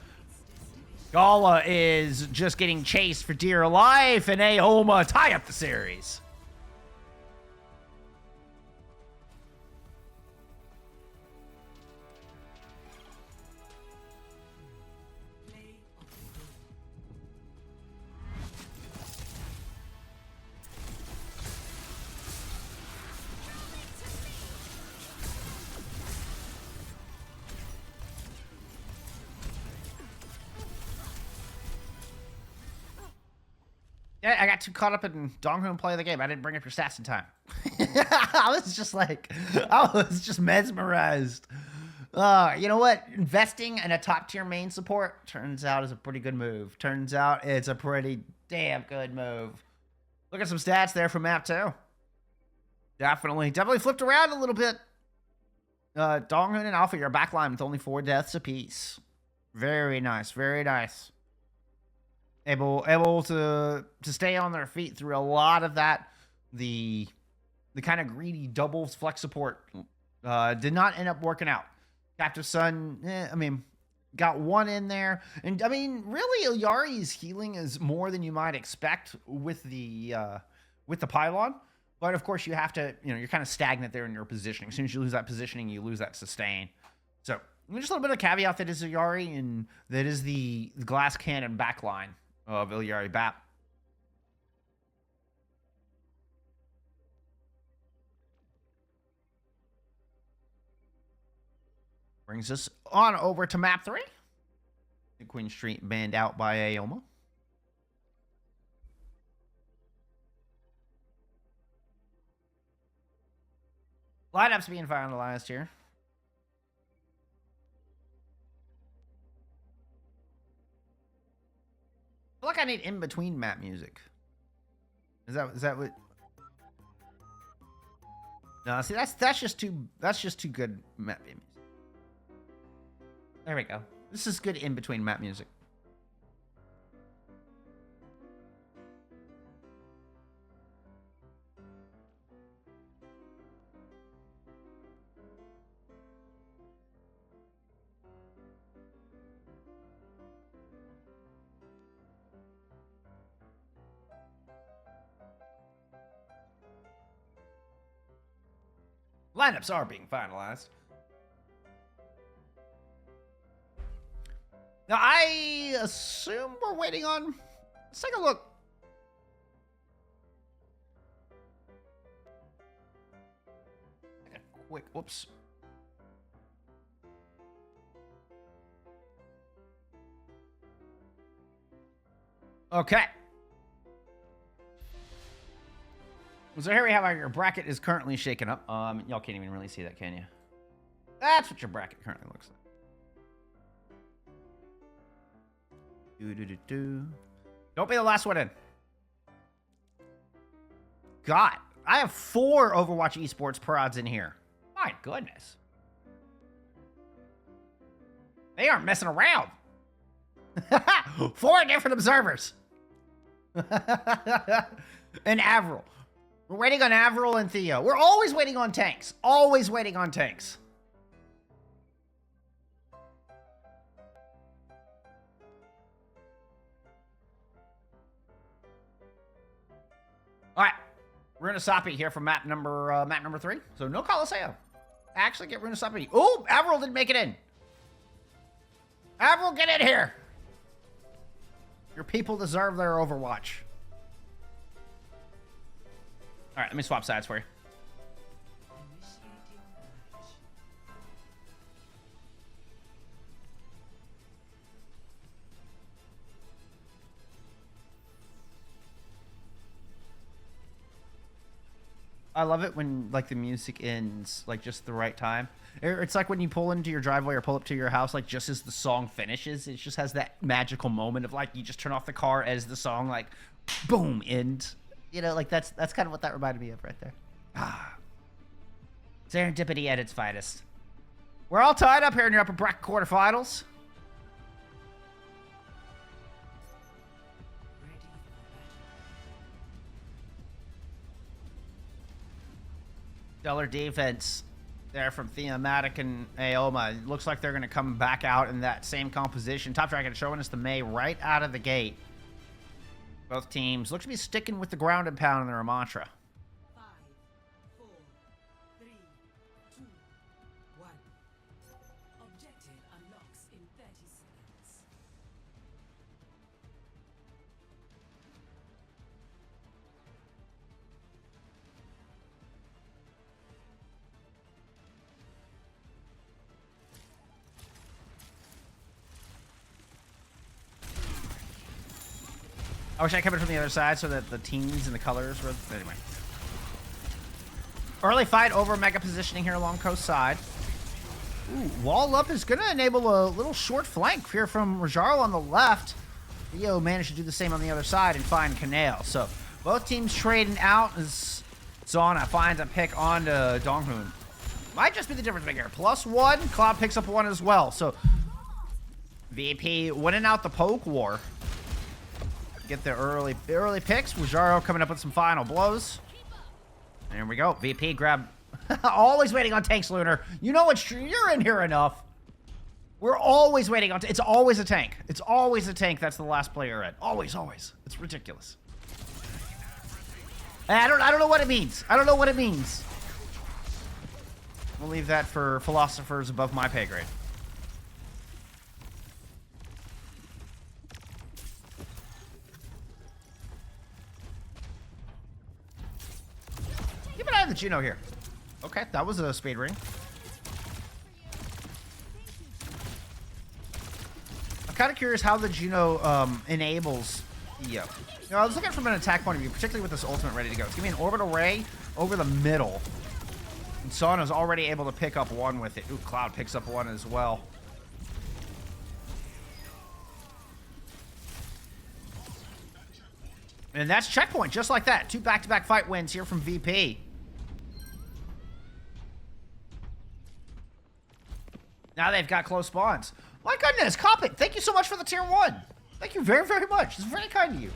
Gala is just getting chased for dear life, and Aoma tie up the series. Yeah, I got too caught up in Donghun play of the game. I didn't bring up your stats in time. I was just mesmerized. You know what? Investing in a top tier main support turns out is a pretty good move. Turns out it's a pretty damn good move. Look at some stats there from map 2. Definitely flipped around a little bit. Donghun and Alpha, you're backline with only 4 deaths apiece. Very nice, very nice. Able to stay on their feet through a lot of that. The kind of greedy doubles flex support did not end up working out. Captive Sun, got 1 in there. And really Ilyari's healing is more than you might expect with the pylon. But of course you have to, you're kind of stagnant there in your positioning. As soon as you lose that positioning, you lose that sustain. So just a little bit of caveat that is Ilyari, and that is the glass cannon backline of Ilyari Bap. Brings us on over to map 3. The Queen Street banned out by Aoma. Lineups being finalized here. I feel like I need in between map music. Is that what? No, see that's just too good map music. There we go. This is good in between map music. Lineups are being finalized. Now, I assume we're waiting on... Let's take a look. Wait, whoops. Okay. So here we have your bracket is currently shaken up. Y'all can't even really see that, can you? That's what your bracket currently looks like. Don't be the last one in. God, I have 4 Overwatch esports prods in here. My goodness. They aren't messing around. 4 different observers. And Avril. We're waiting on Avril and Theo. We're always waiting on tanks. Always waiting on tanks. All right. Runasapi here from map number 3. So no Coliseum. Actually get Runasapi. Oh, Avril didn't make it in. Avril, get in here. Your people deserve their Overwatch. All right, let me swap sides for you. Initiating match. I love it when like the music ends like just the right time. It's like when you pull into your driveway or pull up to your house, like just as the song finishes, it just has that magical moment of like you just turn off the car as the song like boom end. You know, like that's kind of what that reminded me of right there. Ah, serendipity at its finest. We're all tied up here in your upper bracket quarterfinals. Ready for battle. Stellar defense there from Thematic and Aoma. It looks like they're going to come back out in that same composition. Top Dragon showing us the May right out of the gate. Both teams look to be sticking with the ground and pound in their mantra. 5, 4, 3, 2, 1. Objective unlocks in 30 seconds. I wish I kept it from the other side so that the teams and the colors were... Anyway. Early fight over mega positioning here along coast side. Ooh, wall up is going to enable a little short flank here from Rajaro on the left. Theo managed to do the same on the other side and find Canale. So both teams trading out as Zana finds a pick onto Donghoon. Might just be the difference maker. +1, Cloud picks up 1 as well. So VP winning out the poke war. Get the early picks. Rajaro coming up with some final blows. There we go. VP grab. Always waiting on tanks, Lunar. You know what? You're in here enough. We're always waiting on. It's always a tank. It's always a tank. That's the last player in. Always, always. It's ridiculous. And I don't know what it means. I don't know what it means. We'll leave that for philosophers above my pay grade. Keep an eye on the Juno here. Okay, that was a speed ring. I'm kind of curious how the Juno enables Theo. You know, I was looking from an attack point of view, particularly with this ultimate ready to go. It's giving me an orbital ray over the middle. And Sauna's already able to pick up 1 with it. Ooh, Cloud picks up 1 as well. And that's checkpoint, just like that. 2 back-to-back fight wins here from VP. Now they've got close spawns. My goodness, Coppet, thank you so much for the tier 1. Thank you very, very much. It's very kind of you.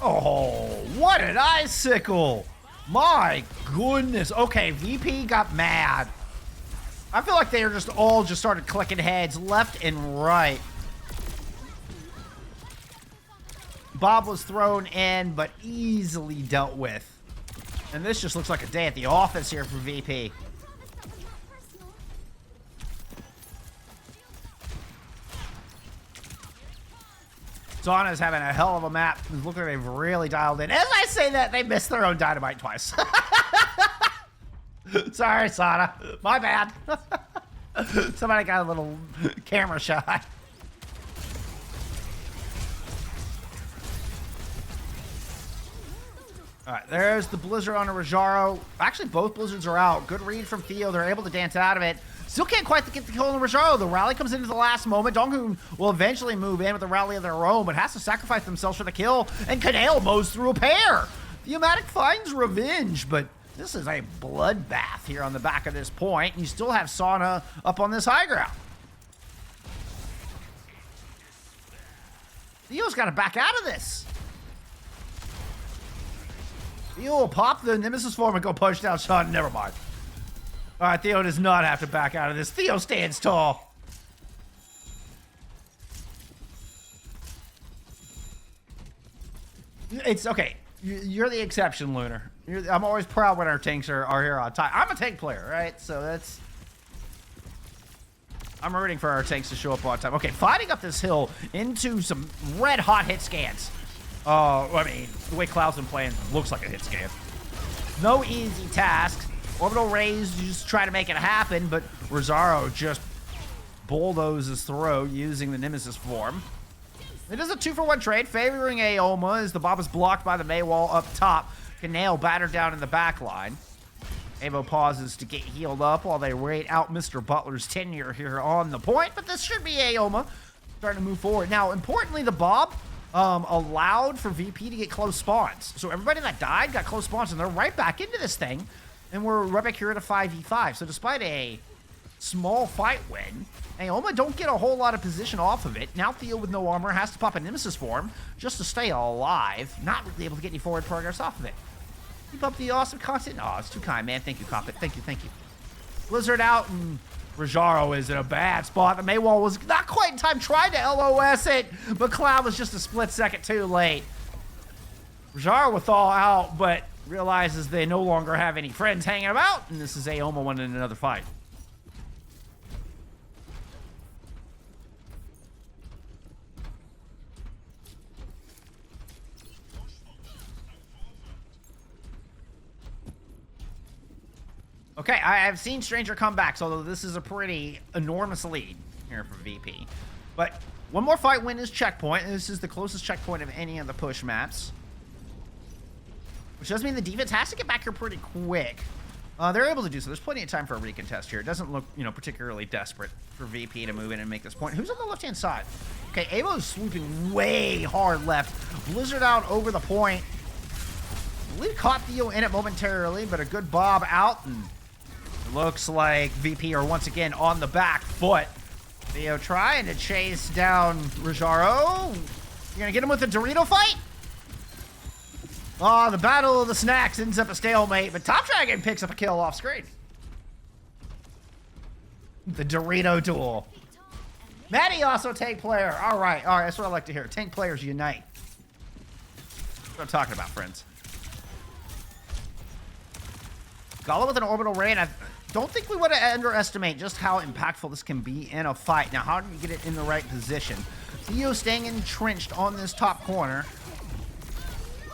Oh, what an icicle. My goodness. Okay, VP got mad. I feel like they are just all just started clicking heads left and right. Bob was thrown in, but easily dealt with. And this just looks like a day at the office here for VP. Sauna's having a hell of a map. Look like they've really dialed in. As I say that, they missed their own dynamite twice. Sorry, Sauna. My bad. Somebody got a little camera shy. All right, there's the Blizzard on a Rajaro. Actually, both Blizzards are out. Good read from Theo. They're able to dance out of it. Still can't quite get the kill on the Rajaro. The rally comes into the last moment. Donghoon will eventually move in with a rally of their own, but has to sacrifice themselves for the kill. And Canale mows through a pair. Theomatic finds revenge, but this is a bloodbath here on the back of this point. You still have Sauna up on this high ground. Theo's got to back out of this. Theo will pop the Nemesis form and go punch down Sean. Never mind. All right, Theo does not have to back out of this. Theo stands tall. It's okay. You're the exception, Lunar. I'm always proud when our tanks are here on time. I'm a tank player, right? So that's... I'm rooting for our tanks to show up on time. Okay, fighting up this hill into some red-hot hit scans. I mean, the way Cloud's been playing looks like a hit scan. No easy task. Orbital raise, you just try to make it happen, but Rosaro just bulldozes through using the Nemesis form. It is a 2-for-1 trade, favoring Aoma as the Bob is blocked by the Maywall up top. Canale battered down in the back line. Avo pauses to get healed up while they wait out Mr. Butler's tenure here on the point, but this should be Aoma starting to move forward. Now, importantly, the Bob allowed for VP to get close spawns. So everybody that died got close spawns, and they're right back into this thing. And we're right back here at a 5v5. So despite a small fight win, Aoma don't get a whole lot of position off of it. Now Theo with no armor has to pop a Nemesis form just to stay alive. Not really able to get any forward progress off of it. Keep up the awesome content. Oh, it's too kind, man. Thank you, Coppet. Thank you, thank you. Blizzard out, and Rajaro is in a bad spot. The Maywall was not quite in time. Tried to LOS it, but Cloud was just a split second too late. Rajaro will thaw out, but realizes they no longer have any friends hanging about, and this is Aoma winning another fight. Okay, I have seen Stranger comebacks, although this is a pretty enormous lead here for VP. But one more fight win is checkpoint, and this is the closest checkpoint of any of the push maps. Which does mean the defense has to get back here pretty quick. They're able to do so. There's plenty of time for a recontest here. It doesn't look, particularly desperate for VP to move in and make this point. Who's on the left-hand side? Okay, Avo's swooping way hard left. Blizzard out over the point. I believe caught Theo in it momentarily, but a good bob out, and it looks like VP are once again on the back foot. Theo trying to chase down Rajaro. You're gonna get him with a Dorito fight? Oh, the battle of the snacks ends up a stalemate, but Top Dragon picks up a kill off screen. The Dorito duel. Maddie also tank player. All right, that's what I like to hear. Tank players unite. That's what I'm talking about, friends. Gala with an orbital rain. I don't think we want to underestimate just how impactful this can be in a fight. Now, how do you get it in the right position? Theo staying entrenched on this top corner.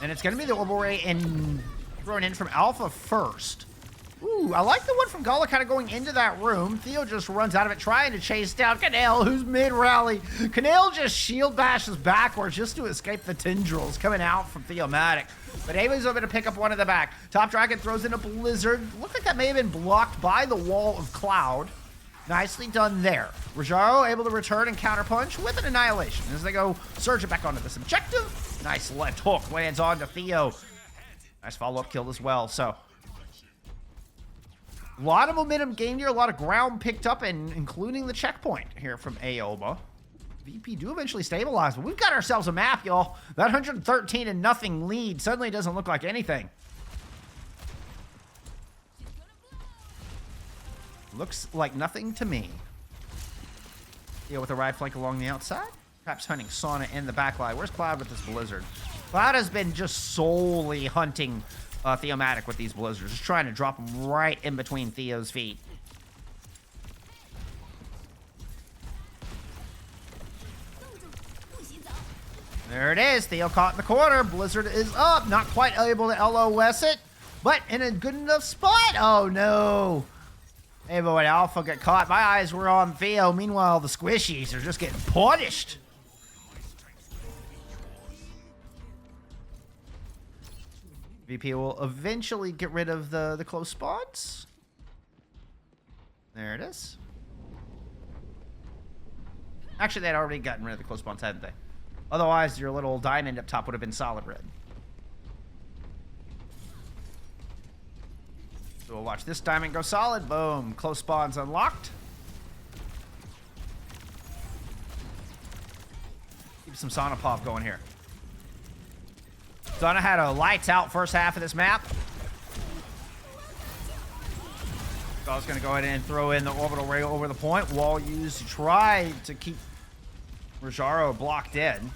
And it's going to be the orbital ray and thrown in from Alpha first. Ooh, I like the one from Gala kind of going into that room. Theo just runs out of it trying to chase down Canale, who's mid-rally. Canale just shield bashes backwards just to escape the tendrils coming out from Theomatic. But Ava's able to pick up one in the back. Top Dragon throws in a Blizzard. Looks like that may have been blocked by the wall of Cloud. Nicely done there. Rajaro able to return and counterpunch with an Annihilation as they go surging back onto this objective. Nice left hook lands onto Theo. Nice follow-up kill as well. So, a lot of momentum gained here, a lot of ground picked up, and including the checkpoint here from Aoma. VP do eventually stabilize, but we've got ourselves a map, y'all. That 113-0 lead suddenly doesn't look like anything. Looks like nothing to me. Theo with a right flank along the outside. Perhaps hunting Sauna in the back line. Where's Cloud with this Blizzard? Cloud has been just solely hunting Theomatic with these Blizzards. Just trying to drop them right in between Theo's feet. There it is. Theo caught in the corner. Blizzard is up. Not quite able to LOS it, but in a good enough spot. Oh, no. Evo and Alpha get caught. My eyes were on Theo. Meanwhile, the squishies are just getting punished. VP will eventually get rid of the close spawns. There it is. Actually, they'd already gotten rid of the close spawns, hadn't they? Otherwise, your little diamond up top would have been solid red. So we'll watch this diamond go solid. Boom. Close spawns unlocked. Keep some Sauna Pop going here. Sauna had a lights out first half of this map. So I was going to go ahead and throw in the orbital ray over the point. Wall used to try to keep Rojaro blocked in.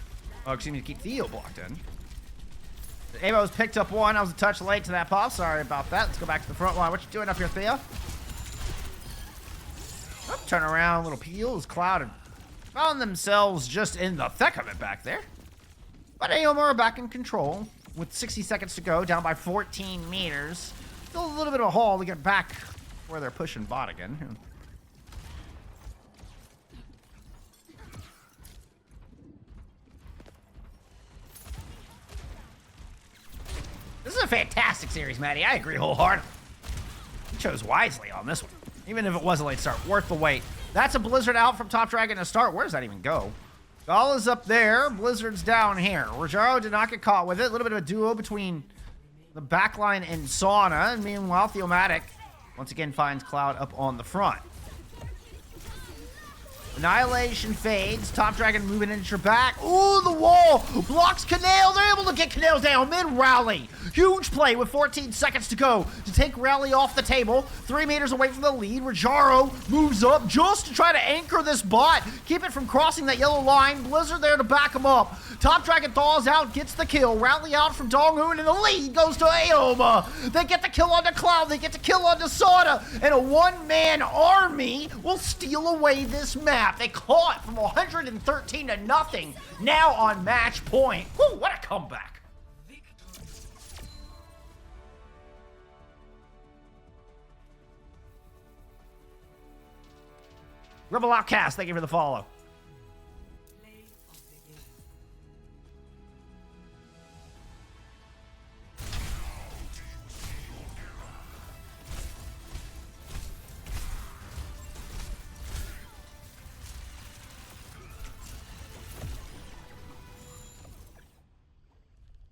Oh, excuse me, to keep Theo blocked in. Avo's picked up one. I was a touch late to that pop. Sorry about that. Let's go back to the front line. What you doing up here, Theo? Oh, turn around. Little peels. Cloud and found themselves just in the thick of it back there. But Aoma are back in control with 60 seconds to go, down by 14 meters. Still a little bit of a haul to get back where they're pushing bot again. This is a fantastic series, Maddie. I agree wholeheartedly. You chose wisely on this one. Even if it was a late start, worth the wait. That's a Blizzard out from Top Dragon to start. Where does that even go? Gala's up there. Blizzard's down here. Rojaro did not get caught with it. A little bit of a duo between the backline and Sauna. And meanwhile, Theomatic once again finds Cloud up on the front. Annihilation fades. Top Dragon moving into your back. Ooh, the wall blocks Canale. They're able to get Canale down mid-rally. Huge play with 14 seconds to go to take Rally off the table. 3 meters away from the lead. Rojaro moves up just to try to anchor this bot. Keep it from crossing that yellow line. Blizzard there to back him up. Top Dragon thaws out, gets the kill. Rally out from Donghoon, and the lead goes to Aoma. They get the kill onto Cloud. They get the kill onto Soda. And a one-man army will steal away this map. They claw it from 113 to nothing. Now on match point. Woo, what a comeback. Rebel Outcast, thank you for the follow. Play of the game.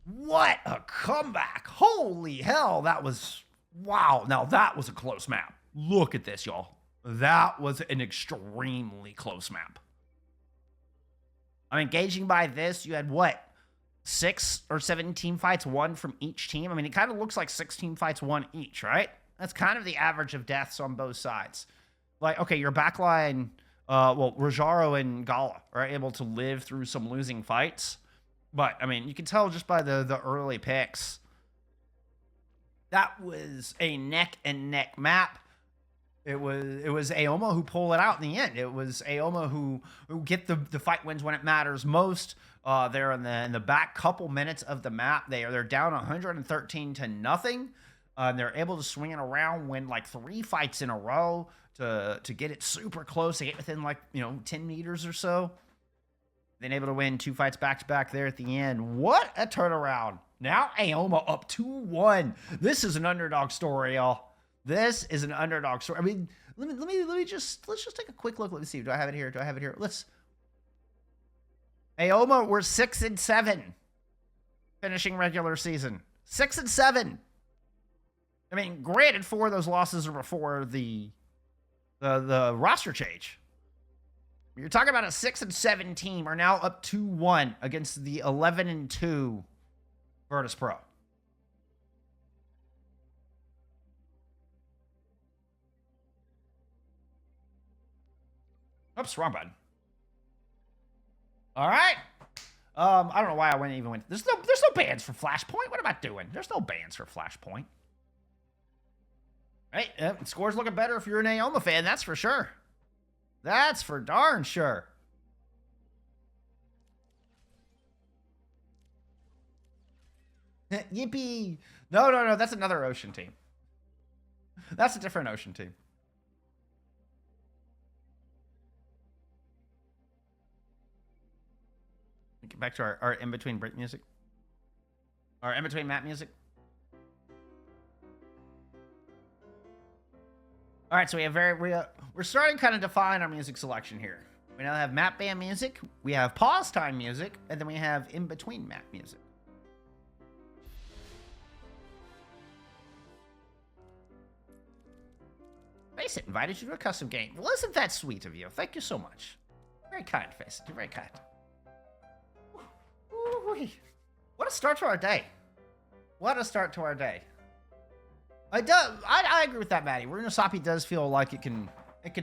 What a comeback. Holy hell, that was... Wow, now that was a close map. Look at this, y'all. That was an extremely close map. I mean, gauging by this, you had what? 6 or 7 team fights won from each team? I mean, it kind of looks like 6 team fights won each, right? That's kind of the average of deaths on both sides. Like, okay, your backline, well, Rojaro and Gala are able to live through some losing fights. But, I mean, you can tell just by the early picks. That was a neck-and-neck map. It was Aoma who pulled it out in the end. It was Aoma who get the fight wins when it matters most. They're in the back couple minutes of the map. They're down 113 to nothing. They're able to swing it around, win like 3 fights in a row to get it super close. They get within like 10 meters or so. Then able to win 2 fights back to back there at the end. What a turnaround! Now Aoma up 2-1. This is an underdog story, y'all. This is an underdog story. I mean, let's just take a quick look. Let me see. Do I have it here? Aoma were 6-7 finishing regular season. 6-7. I mean, granted, 4 of those losses are before the roster change. You're talking about a 6-7 team are now up 2-1 against the 11-2 Virtus.Pro. Oops, wrong button. All right. I don't know why I even went. There's no bans for Flashpoint. What am I doing? There's no bans for Flashpoint. Right? Score's looking better if you're an Aoma fan. That's for sure. That's for darn sure. Yippee! No, no, no. That's another ocean team. That's a different ocean team. Get back to our in-between break music. Our in-between map music. All right, so we have we're starting to kind of define our music selection here. We now have map band music, we have pause time music, and then we have in-between map music. FACEIT invited you to a custom game. Well, isn't that sweet of you? Thank you so much. Very kind, FACEIT. You're very kind. Ooh-wee. What a start to our day. What a start to our day. I agree with that, Maddie. Runosapi does feel like it can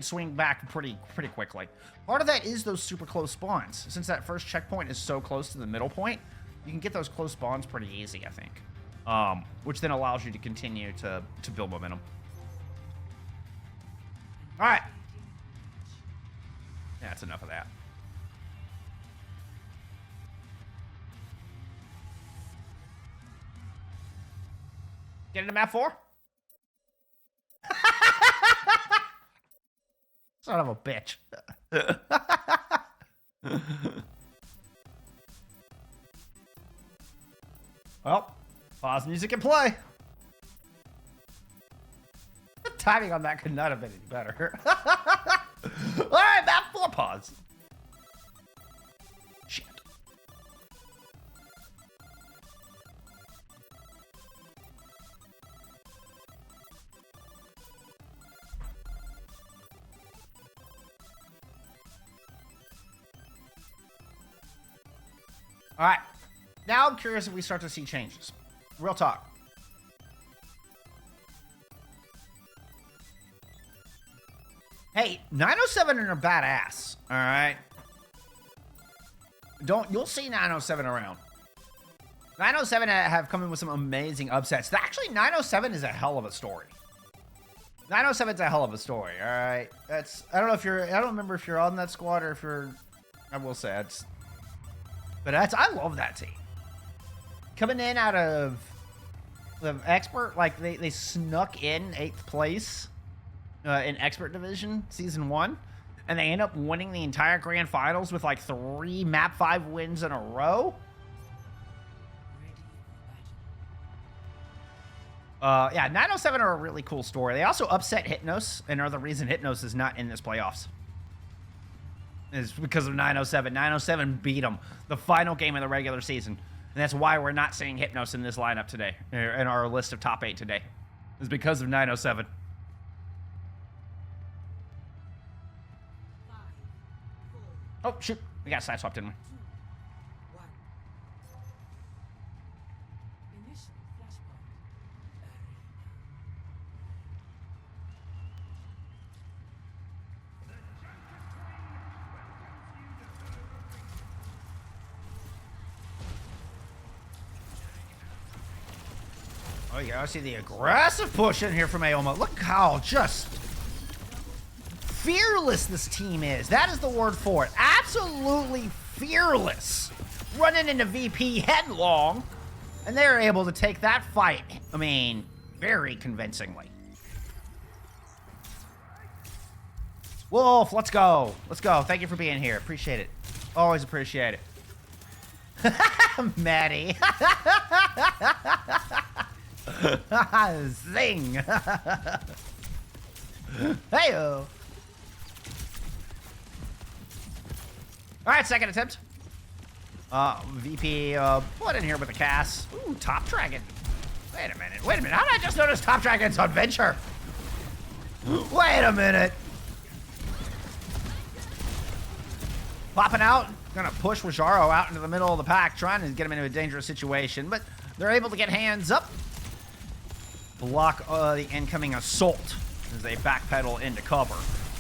swing back pretty quickly. Part of that is those super close spawns. Since that first checkpoint is so close to the middle point, you can get those close spawns pretty easy, I think. Which then allows you to continue to build momentum. All right. Yeah, that's enough of that. Get into map 4? Son of a bitch. Well, pause music and play. The timing on that could not have been any better. All right, map 4 pause. Shit. All right. Now I'm curious if we start to see changes. Real talk. Hey, 907 are badass. All right. You'll see 907 around. 907 have come in with some amazing upsets. Actually, 907 is a hell of a story. 907's a hell of a story. All right. I don't remember if you're on that squad or if you're. I will say it's. But I love that team. Coming in out of the expert, like they snuck in 8th place in expert division season 1, and they end up winning the entire grand finals with like 3 map 5 wins in a row. Yeah, 907 are a really cool story. They also upset Hypnos and are the reason Hypnos is not in this playoffs. Is because of 907. 907 beat them the final game of the regular season. And that's why we're not seeing Hypnos in this lineup today, in our list of top 8 today. Is because of 907. 5, 4, Oh, shoot. We got sideswapped, didn't we? 2, 1. Initial flashpoint. Oh, you gotta see the aggressive push in here from Aoma. Look how just fearless this team is. That is the word for it. Absolutely fearless. Running into VP headlong, and they're able to take that fight, I mean, very convincingly. Wolf, let's go. Let's go. Thank you for being here. Appreciate it. Always appreciate it. Maddie. Zing. Hey-o. Alright, second attempt. VP put in here with a cast. Ooh, Top Dragon. Wait a minute. How did I just notice Top Dragon's on Venture? Wait a minute. Popping out. Gonna push Wajaro out into the middle of the pack, trying to get him into a dangerous situation, but they're able to get hands up. Block the incoming assault as they backpedal into cover.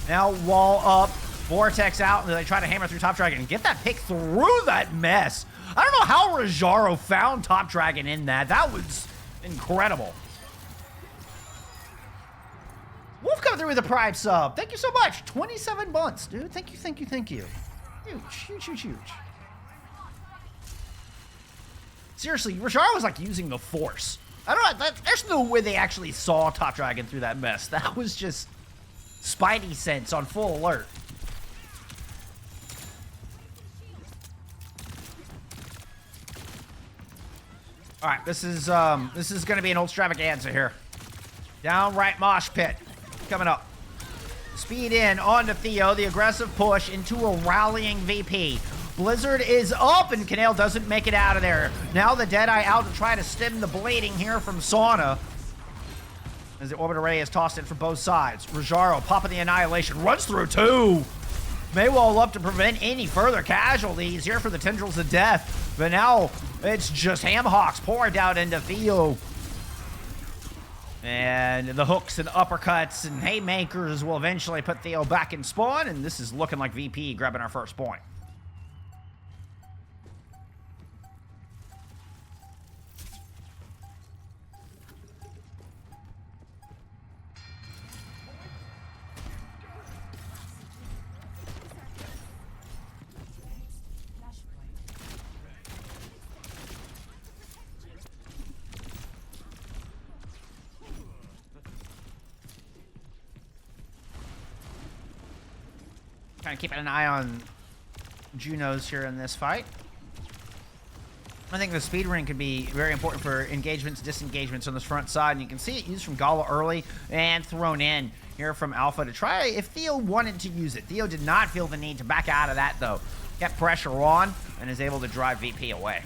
Now wall up, Vortex out, and they try to hammer through Top Dragon and get that pick through that mess. I don't know how Rajaro found Top Dragon in that. That was incredible. Wolf coming through with a Prime sub. Thank you so much. 27 months, dude. Thank you, thank you, thank you. Huge, huge, huge, huge. Seriously, Rajaro was like using the Force. I don't know. There's no way they actually saw Top Dragon through that mess. That was just Spidey sense on full alert. All right, this is gonna be an old extravaganza here. Downright mosh pit coming up. Speed in onto Theo, the aggressive push into a rallying VP. Blizzard is up, and Canale doesn't make it out of there. Now the Deadeye out to try to stem the bleeding here from Sauna. As the Orbit Array is tossed in from both sides. Rajaro popping the Annihilation, runs through two. Maywall up to prevent any further casualties here for the Tendrils of Death. But now it's just Hamhawks pouring down into Theo. And the hooks and uppercuts and haymakers will eventually put Theo back in spawn. And this is looking like VP grabbing our first point. Kind of keeping an eye on Junos here in this fight. I think the speed ring could be very important for engagements, disengagements on this front side. And you can see it used from Gala early and thrown in here from Alpha to try if Theo wanted to use it. Theo did not feel the need to back out of that, though. Kept pressure on and is able to drive VP away.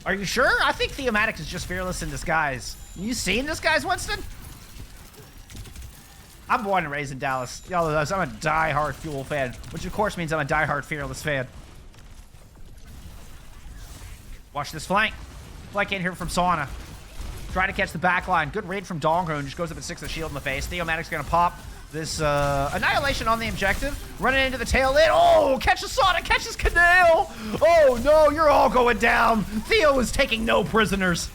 Are you sure? I think Theomatic is just fearless in disguise. You seen this guy's Winston? I'm born and raised in Dallas. Y'all know this. I'm a die-hard Fuel fan, which of course means I'm a die-hard Fearless fan. Watch this flank. Flank in here from Sauna. Try to catch the back line. Good read from Donghoon. Just goes up and sticks the shield in the face. Theomatic's going to pop this Annihilation on the objective. Running into the tail end. Oh, catches Sauna. Catches Canale. Oh, no. You're all going down. Theo is taking no prisoners.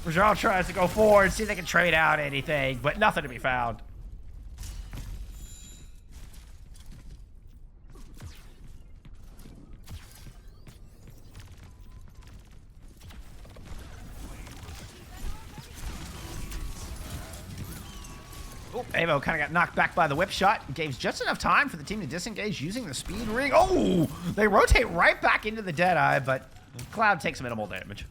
Rajaro tries to go forward, see if they can trade out anything, but nothing to be found. Oh, Evo kind of got knocked back by the whip shot. Gave just enough time for the team to disengage using the speed ring. Oh, they rotate right back into the Deadeye, but Cloud takes minimal damage.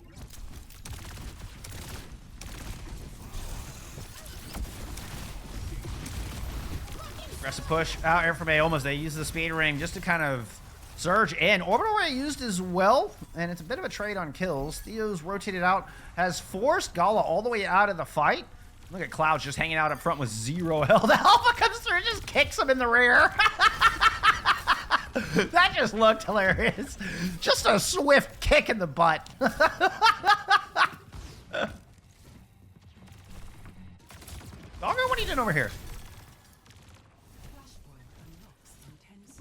Aggressive push out here from Aomas. They use the speed ring just to kind of surge in. Orbital Ray used as well, and it's a bit of a trade on kills. Theo's rotated out, has forced Gala all the way out of the fight. Look at Cloud just hanging out up front with 0 health. Alpha comes through and just kicks him in the rear. That just looked hilarious. Just a swift kick in the butt. Doggo, what are you doing over here?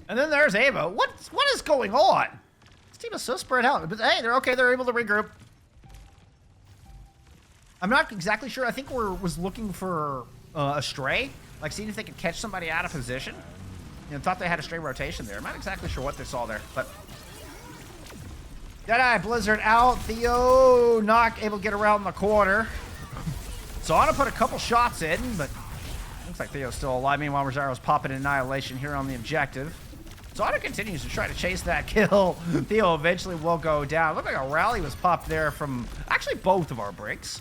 And then there's Ava. What is going on? This team is so spread out. But hey, they're okay. They're able to regroup. I'm not exactly sure. I think was looking for a stray. Like, seeing if they could catch somebody out of position. You know, thought they had a stray rotation there. I'm not exactly sure what they saw there. But Deadeye, Blizzard out. Theo not able to get around the corner. Sauna put a couple shots in, but looks like Theo's still alive. Meanwhile, Rosaro's popping Annihilation here on the objective. Sauna continues to try to chase that kill. Theo eventually will go down. Looked like a rally was popped there from actually both of our breaks.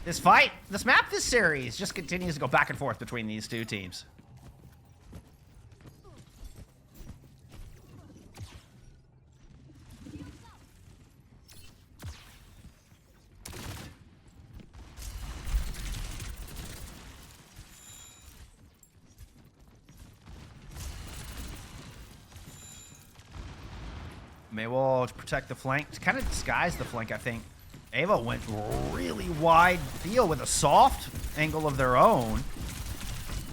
This fight, this map, this series just continues to go back and forth between these two teams. Maywall to protect the flank, to kind of disguise the flank, I think. Ava went really wide field with a soft angle of their own.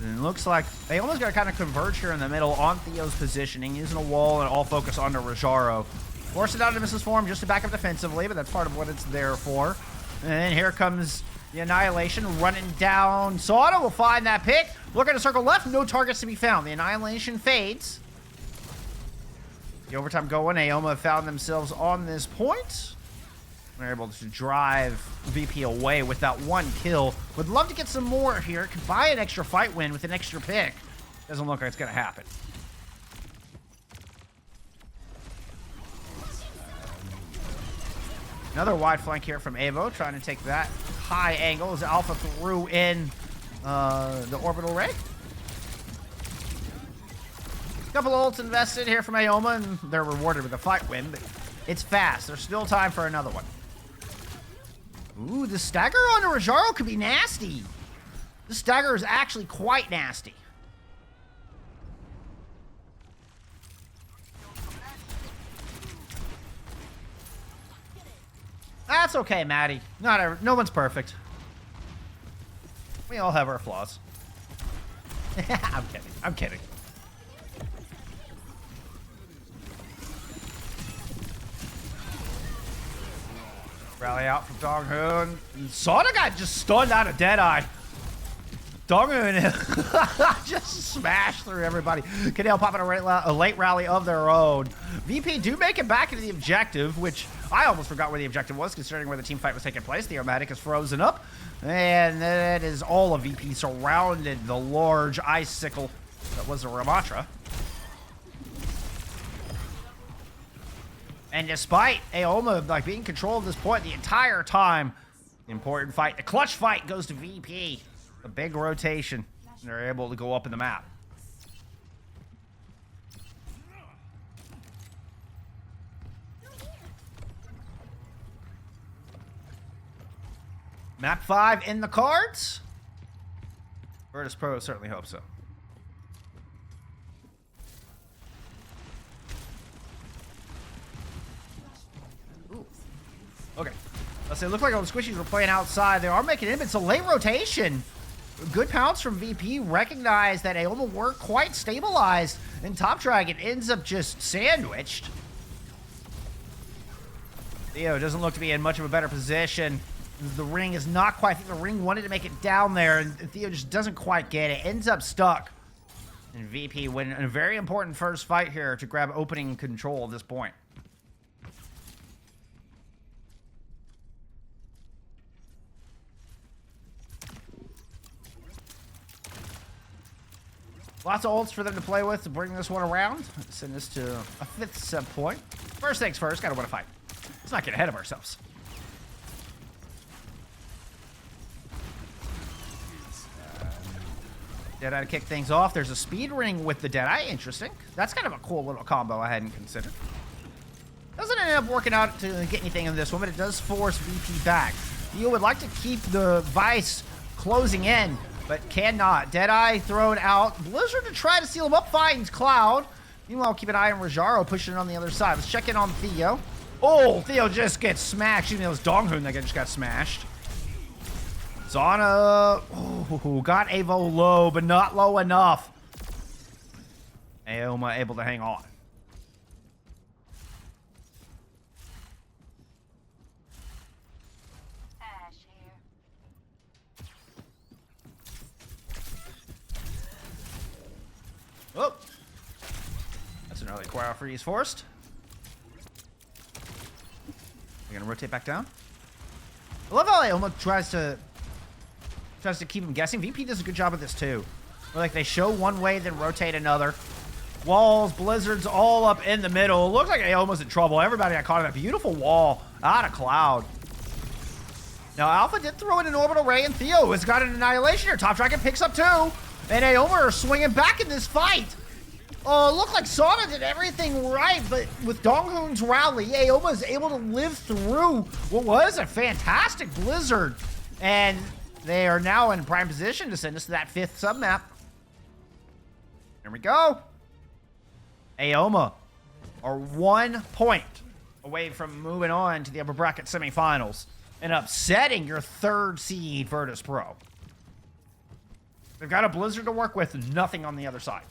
And it looks like they almost got to kind of converge here in the middle on Theo's positioning, using a wall and all focus onto Rajaro. Force it out of Mrs. Form just to back up defensively, but that's part of what it's there for. And then here comes The Annihilation running down. Sauda will find that pick. Looking to circle left. No targets to be found. The Annihilation fades. The overtime going. Aoma have found themselves on this point. They're able to drive VP away with that one kill. Would love to get some more here. Could buy an extra fight win with an extra pick. Doesn't look like it's going to happen. Another wide flank here from Evo, trying to take that high angle as Alpha threw in the orbital ray. Couple of ults invested here from Aoma, and they're rewarded with a fight win, but it's fast. There's still time for another one. Ooh, the stagger on Rajaro could be nasty. The stagger is actually quite nasty. That's okay, Maddie. No one's perfect. We all have our flaws. I'm kidding. I'm kidding. Rally out from Donghoon. Sauda got just stunned out of Deadeye. Donghoon just smashed through everybody. Cadell popping a late rally of their own. VP do make it back into the objective, which I almost forgot where the objective was, considering where the team fight was taking place. The Omatic is frozen up, and that is all of VP surrounded the large icicle that was a Ramatra. And despite Aoma like being in control of this point the entire time, the important fight, the clutch fight goes to VP. A big rotation. And they're able to go up in the map. Map 5 in the cards? Virtus.Pro certainly hope so. Ooh. Okay. Let's say it looked like all the squishies were playing outside. They are making it in, but it's a late rotation. Good pounce from VP. Recognize that Aoma were quite stabilized, and Top Dragon ends up just sandwiched. Theo doesn't look to be in much of a better position. The ring is not quite. I think the ring wanted to make it down there, and Theo just doesn't quite get it. Ends up stuck. And VP win a very important first fight here to grab opening control at this point. Lots of ults for them to play with to bring this one around. Send this to a 5th sub point. First things first, gotta win a fight. Let's not get ahead of ourselves. Deadeye to kick things off. There's a speed ring with the Deadeye. Interesting. That's kind of a cool little combo I hadn't considered. Doesn't end up working out to get anything in this one, but it does force VP back. You would like to keep the Vice closing in, but cannot. Deadeye thrown out. Blizzard to try to seal him up, finds Cloud. Meanwhile, keep an eye on Rajaro pushing it on the other side. Let's check in on Theo. Oh, Theo just gets smashed. Even though it was Donghoon that just got smashed. Zana, got Evo low, but not low enough. Aoma able to hang on. Oh, that's an early Quire freeze forced. We're gonna rotate back down. I love how Aoma tries to keep him guessing. VP does a good job of this too. Where, like, they show one way, then rotate another. Walls, blizzards, all up in the middle. It looks like Aoma's in trouble. Everybody got caught in that beautiful wall out of Cloud. Now, Alpha did throw in an orbital ray, and Theo has got an annihilation here. Top Dragon picks up 2. And Aoma are swinging back in this fight. Oh, it looked like Sauda did everything right, but with Donghoon's rally, Aoma is able to live through what was a fantastic blizzard. And they are now in prime position to send us to that 5th submap. Here we go. Aoma are 1 point away from moving on to the upper bracket semifinals and upsetting your 3rd seed Virtus.Pro. They've got a blizzard to work with and nothing on the other side.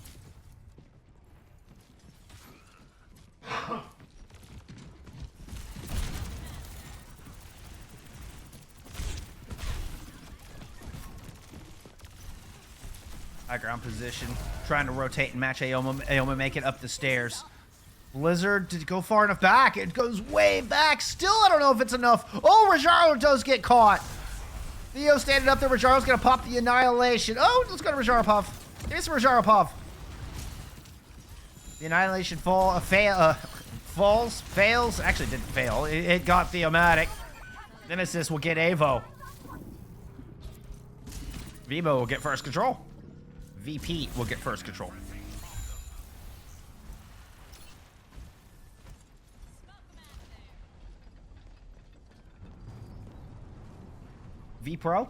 High ground position. Trying to rotate and match Aoma. Aoma make it up the stairs. Blizzard did go far enough back. It goes way back. Still, I don't know if it's enough. Oh, Rajaro does get caught. Theo standing up there. Rajaro's going to pop the Annihilation. Oh, let's go to Rajaro Puff. Here's some Rajaro Puff. The Annihilation fails. Actually, didn't fail. It got Theomatic. Nemesis will get Avo. Vibo will get first control. VP will get first control. V-Pro?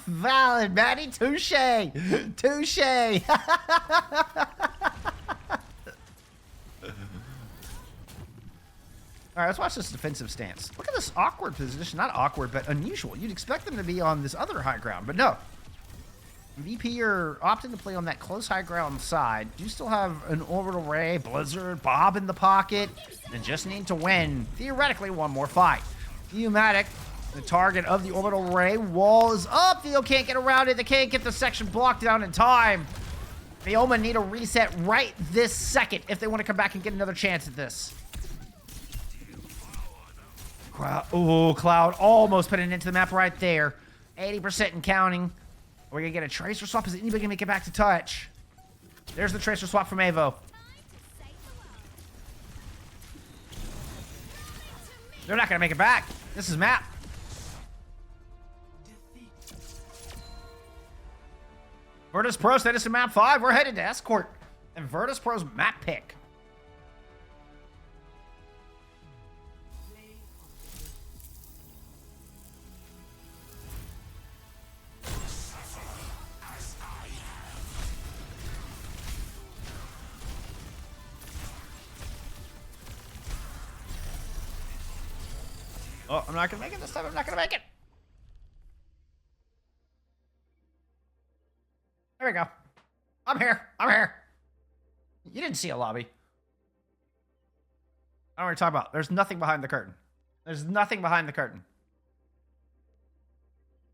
Valid, Maddie. Touche. Touche. All right, let's watch this defensive stance. Look at this awkward position. Not awkward, but unusual. You'd expect them to be on this other high ground, but no. VP are opting to play on that close high ground side. Do still have an orbital ray, Blizzard, Bob in the pocket, and just need to win, theoretically, one more fight. Theomatic, the target of the orbital ray. Wall is up. Theo can't get around it. They can't get the section blocked down in time. Aoma need a reset right this second if they want to come back and get another chance at this. Oh, Cloud almost put it into the map right there. 80% and counting. We're going to get a tracer swap. Is anybody going to make it back to touch? There's the tracer swap from Avo. They're not going to make it back. This is map. Virtus.Pro sent us to map 5. We're headed to Escort. And Virtus.Pro's map pick. Oh, I'm not going to make it this time. I'm not going to make it. There we go. I'm here. I'm here. You didn't see a lobby. I don't know what you're talking about. There's nothing behind the curtain. There's nothing behind the curtain.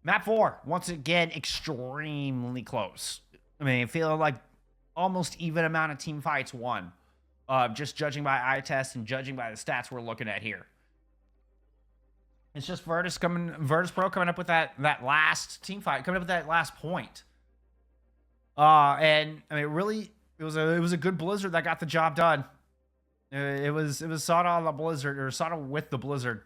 Map 4, once again, extremely close. I mean, feeling like almost even amount of team fights won. Just judging by eye test and judging by the stats we're looking at here. It's just Virtus.Pro coming up with that last team fight, coming up with that last point. And I mean, really, it was a good Blizzard that got the job done. It was Sada on the Blizzard, or Sada with the Blizzard.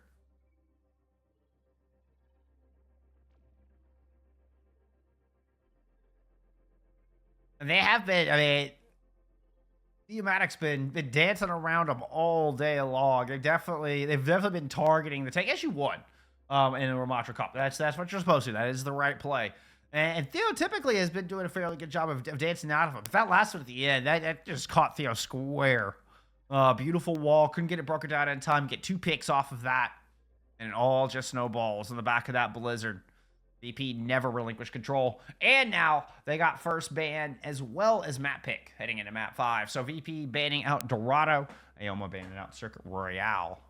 And they have been, I mean, Theomatic's been dancing around them all day long. They've definitely been targeting the tank, as you would in the Ramatra Cup. That's what you're supposed to. That is the right play. And Theo typically has been doing a fairly good job of dancing out of him. But that last one at the end, that just caught Theo square. Beautiful wall. Couldn't get it broken down in time. Get 2 picks off of that. And it all just snowballs in the back of that Blizzard. VP never relinquished control. And now they got first ban as well as map pick heading into map 5. So VP banning out Dorado. Aoma banning out Circuit Royale.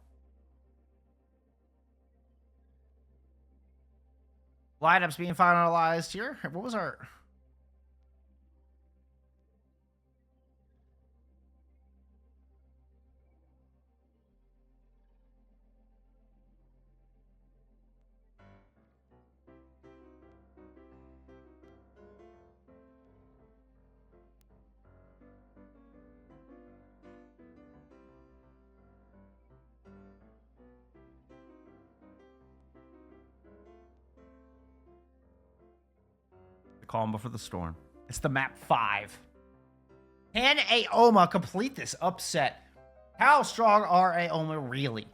Lineups being finalized here. What was our... calm before the storm. It's the map 5. Can Aoma complete this upset? How strong are Aoma really?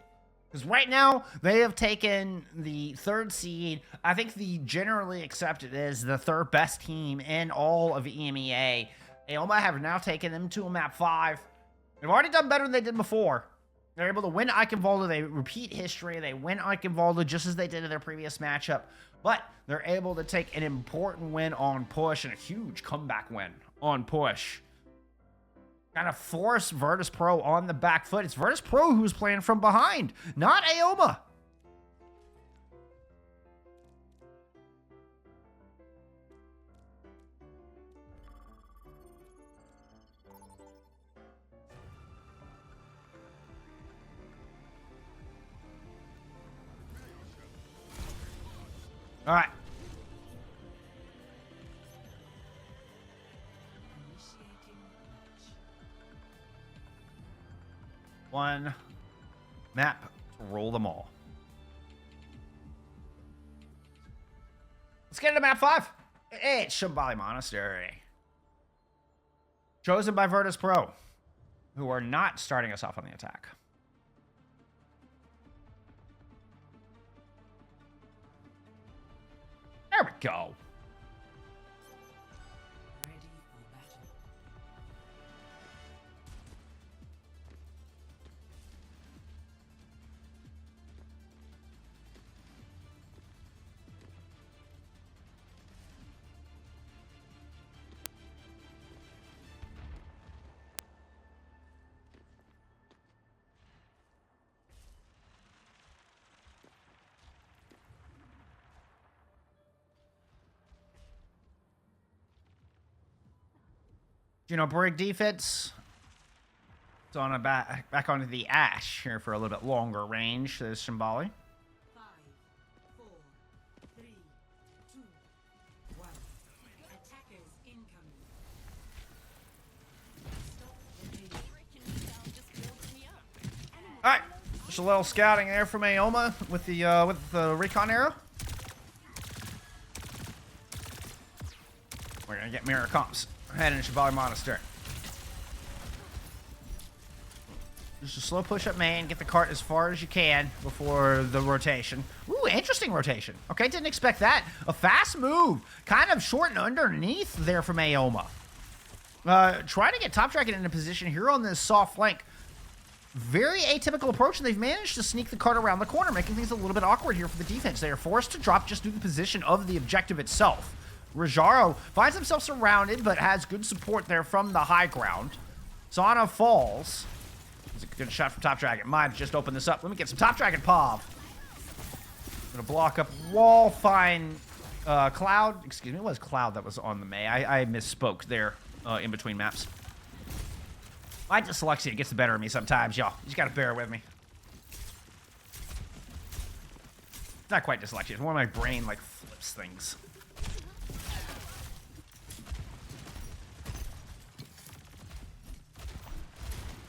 Because right now, they have taken the 3rd seed. I think the generally accepted is the 3rd best team in all of EMEA. Aoma have now taken them to a map 5. They've already done better than they did before. They're able to win Eichenwalde. They repeat history. They win Eichenwalde just as they did in their previous matchup. But they're able to take an important win on push and a huge comeback win on push. Kind of force Virtus.Pro on the back foot. It's Virtus.Pro who's playing from behind, not Aoma. All right. One map to roll them all. Let's get into map 5. It's Shambali Monastery. Chosen by Virtus.Pro, who are not starting us off on the attack. There we go. Ready for battle. Brig defense. So on a back onto the Ash here for a little bit longer range. There's Shambali. 5, 4, 3, 2, 1. Attackers incoming. Stop the raid. All right, just a little scouting there from Aoma with the recon arrow. We're gonna get mirror comps heading to Shambali Monastery. Just a slow push up main, get the cart as far as you can before the rotation. Ooh, interesting rotation. Okay, didn't expect that. A fast move, kind of short and underneath there from Aoma. Trying to get Top Dragon in a position here on this soft flank. Very atypical approach, and they've managed to sneak the cart around the corner, making things a little bit awkward here for the defense. They are forced to drop just due to the position of the objective itself. Rajaro finds himself surrounded, but has good support there from the high ground. Sana falls. It's a good shot from Top Dragon. Might just open this up. Let me get some Top Dragon Pov. Gonna block up wall, find Cloud. Excuse me, it was Cloud that was on the May. I misspoke there in between maps. My dyslexia gets the better of me sometimes, y'all. You just gotta bear with me. It's not quite dyslexia. It's more my brain, like, flips things.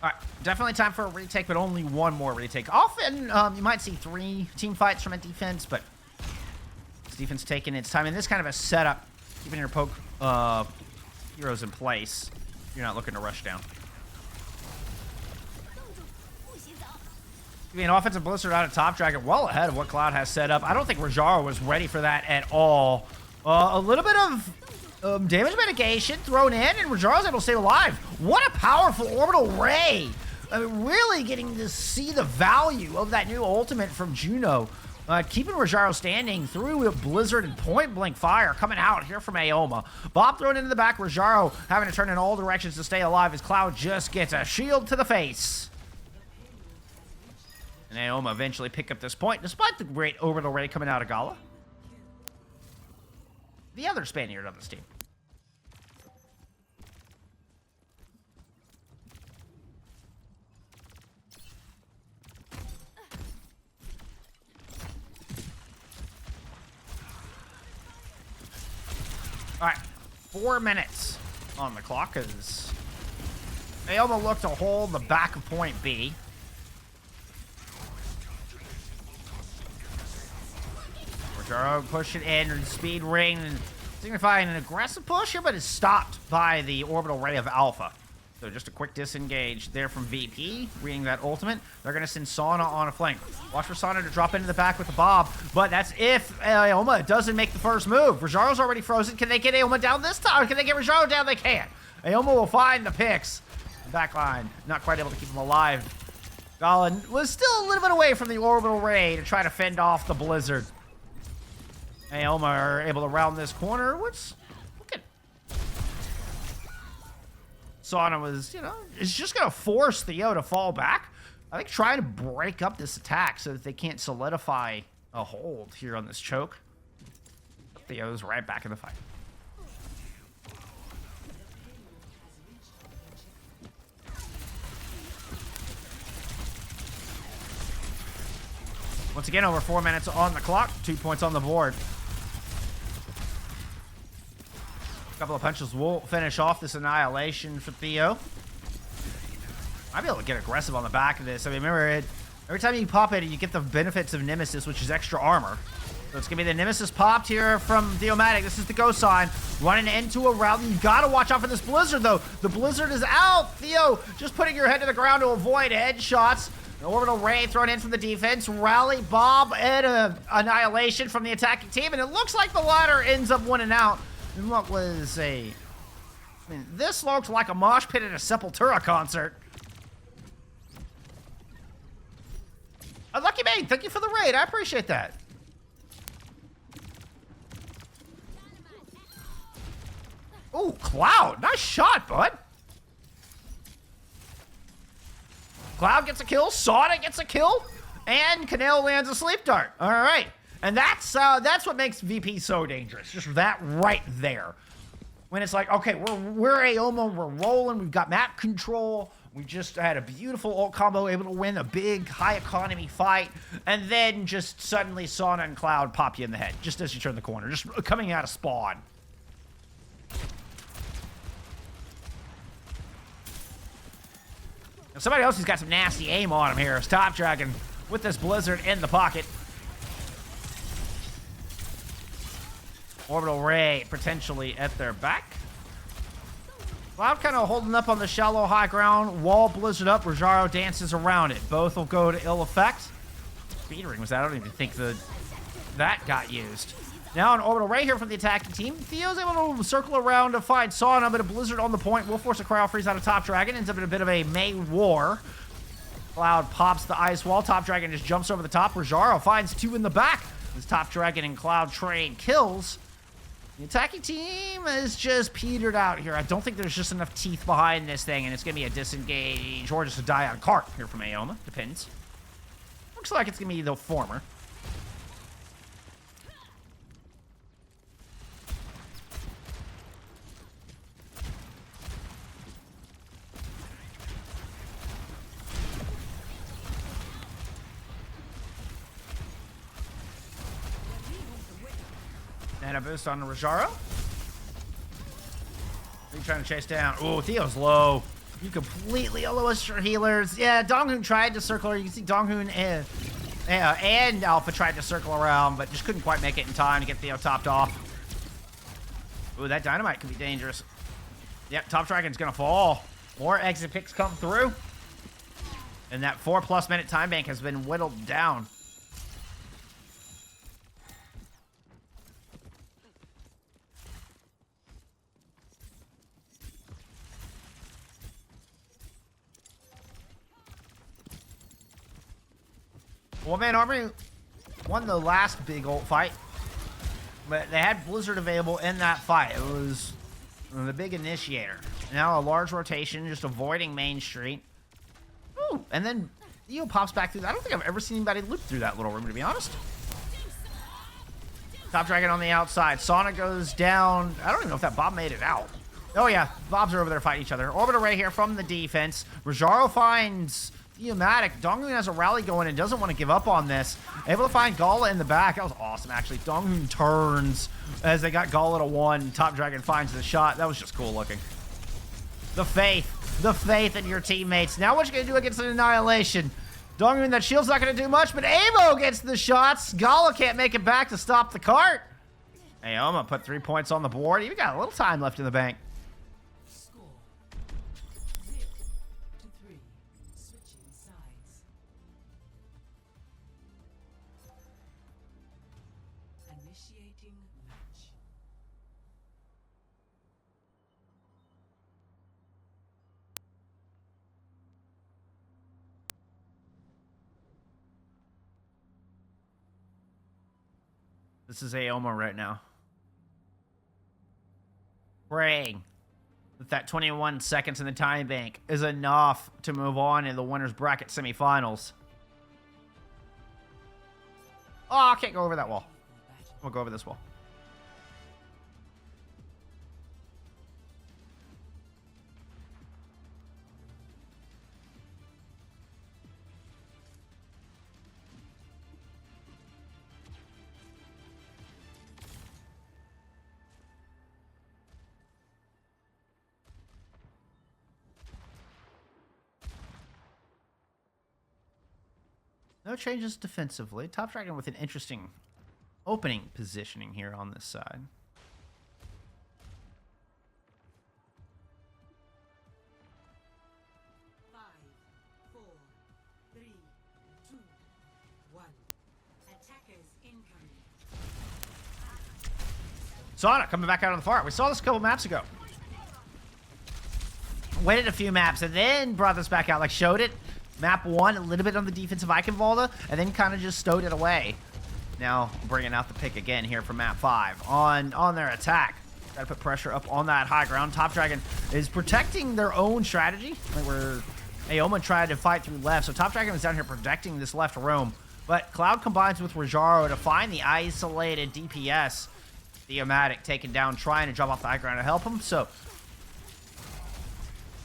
Alright, definitely time for a retake, but only one more retake. Often, you might see 3 team fights from a defense, but this defense taking its time. In this kind of a setup, keeping your poke heroes in place, you're not looking to rush down. I mean, offensive blizzard out of Top Dragon, well ahead of what Cloud has set up. I don't think Rajaro was ready for that at all. A little bit of damage mitigation thrown in, and Rajaro's able to stay alive. What a powerful orbital ray! I mean, really getting to see the value of that new ultimate from Juno. Keeping Rajaro standing through a blizzard and point-blank fire coming out here from Aoma. Bob thrown into the back, Rajaro having to turn in all directions to stay alive as Cloud just gets a shield to the face. And Aoma eventually pick up this point, despite the great orbital ray coming out of Gala. The other Spaniard on this team. All right, 4 minutes on the clock as Aoma look to hold the back of point B. Rajaro pushing in and speed ring, signifying an aggressive push here, but is stopped by the orbital ray of Alpha. So just a quick disengage there from VP, reading that ultimate. They're going to send Sana on a flank. Watch for Sana to drop into the back with the Bob, but that's if Aoma doesn't make the first move. Rajaro's already frozen. Can they get Aoma down this time? Can they get Rajaro down? They can. Aoma will find the picks. The back line, not quite able to keep him alive. Gala was still a little bit away from the orbital ray to try to fend off the blizzard. Aoma are able to round this corner, which, look at... Sana was, is just going to force Theo to fall back. I think trying to break up this attack so that they can't solidify a hold here on this choke. Theo's right back in the fight. Once again, over 4 minutes on the clock, 2 points on the board. Couple of punches will finish off this annihilation for Theo. Might be able to get aggressive on the back of this. I mean, remember, every time you pop it, you get the benefits of Nemesis, which is extra armor. So it's going to be the Nemesis popped here from Theomatic. This is the go sign. Running into a rally. You got to watch out for this Blizzard, though. The Blizzard is out. Theo, just putting your head to the ground to avoid headshots. An orbital ray thrown in from the defense. Rally, Bob, and annihilation from the attacking team. And it looks like the latter ends up winning out. And what was I mean, this looked like a mosh pit at a Sepultura concert. Lucky Main, thank you for the raid. I appreciate that. Ooh, Cloud. Nice shot, bud. Cloud gets a kill. Sonic gets a kill. And Canelo lands a sleep dart. All right. And that's what makes VP so dangerous. Just that right there. When it's like, okay, we're Aoma, we're rolling, we've got map control, we just had a beautiful ult combo, able to win a big, high economy fight, and then just suddenly Sauna and Cloud pop you in the head, just as you turn the corner, just coming out of spawn. Now somebody else who's got some nasty aim on him here is Top Dragon with this Blizzard in the pocket. Orbital Ray potentially at their back. Cloud kind of holding up on the shallow high ground. Wall Blizzard up. Rojaro dances around it. Both will go to ill effect. Speedring was that? I don't even think that got used. Now an Orbital Ray here from the attacking team. Theo's able to circle around to find Sauna, but a Blizzard on the point will force a cryo freeze out of Top Dragon. Ends up in a bit of a May war. Cloud pops the ice wall. Top Dragon just jumps over the top. Rojaro finds two in the back. As Top Dragon and Cloud trade kills. The attacking team is just petered out here. I don't think there's just enough teeth behind this thing, and it's going to be a disengage or just a die on cart here from Aoma. Depends. Looks like it's going to be the former. And a boost on Rojaro. Are you trying to chase down? Oh, Theo's low. You completely LOS your healers. Yeah, Donghoon tried to circle her. You can see Donghoon and Alpha tried to circle around, but just couldn't quite make it in time to get Theo topped off. Ooh, that dynamite can be dangerous. Yep, Top Dragon's gonna fall. More exit picks come through. And that 4+ minute time bank has been whittled down. Well, man, Armory won the last big ult fight, but they had Blizzard available in that fight. It was the big initiator. Now a large rotation, just avoiding Main Street. Ooh, and then Theo pops back through. I don't think I've ever seen anybody loop through that little room, to be honest. Top Dragon on the outside. Sonic goes down. I don't even know if that Bob made it out. Oh, yeah. Bobs are over there fighting each other. Orbital Ray here from the defense. Rojaro finds Theomatic. Donghoon has a rally going and doesn't want to give up on this. Able to find Gala in the back. That was awesome, actually. Donghoon turns as they got Gala to 1. Top Dragon finds the shot. That was just cool looking. The faith in your teammates. Now what you gonna do against an annihilation? Donghoon, that shield's not gonna do much, but Amo gets the shots. Gala can't make it back to stop the cart. Aoma put 3 points on the board. Even got a little time left in the bank. Score 0-3. Switching sides. Initiating match. This is Aoma right now. Praying that 21 seconds in the time bank is enough to move on in the winner's bracket semifinals. Oh, I can't go over that wall. We'll go over this wall. No changes defensively. Top Dragon with an interesting opening positioning here on this side. Five, four, three, two, one. Attackers incoming. Sauna coming back out on the far. We saw this a couple maps ago. Waited a few maps and then brought this back out. Like, showed it. Map 1, a little bit on the defensive icon Volta, and then kind of just stowed it away. Now bringing out the pick again here for map 5 on their attack. Got to put pressure up on that high ground. Top Dragon is protecting their own strategy. Like where Aoma tried to fight through left, so Top Dragon is down here protecting this left room. But Cloud combines with Rajaro to find the isolated DPS. Theomatic taken down, trying to drop off the high ground to help him. So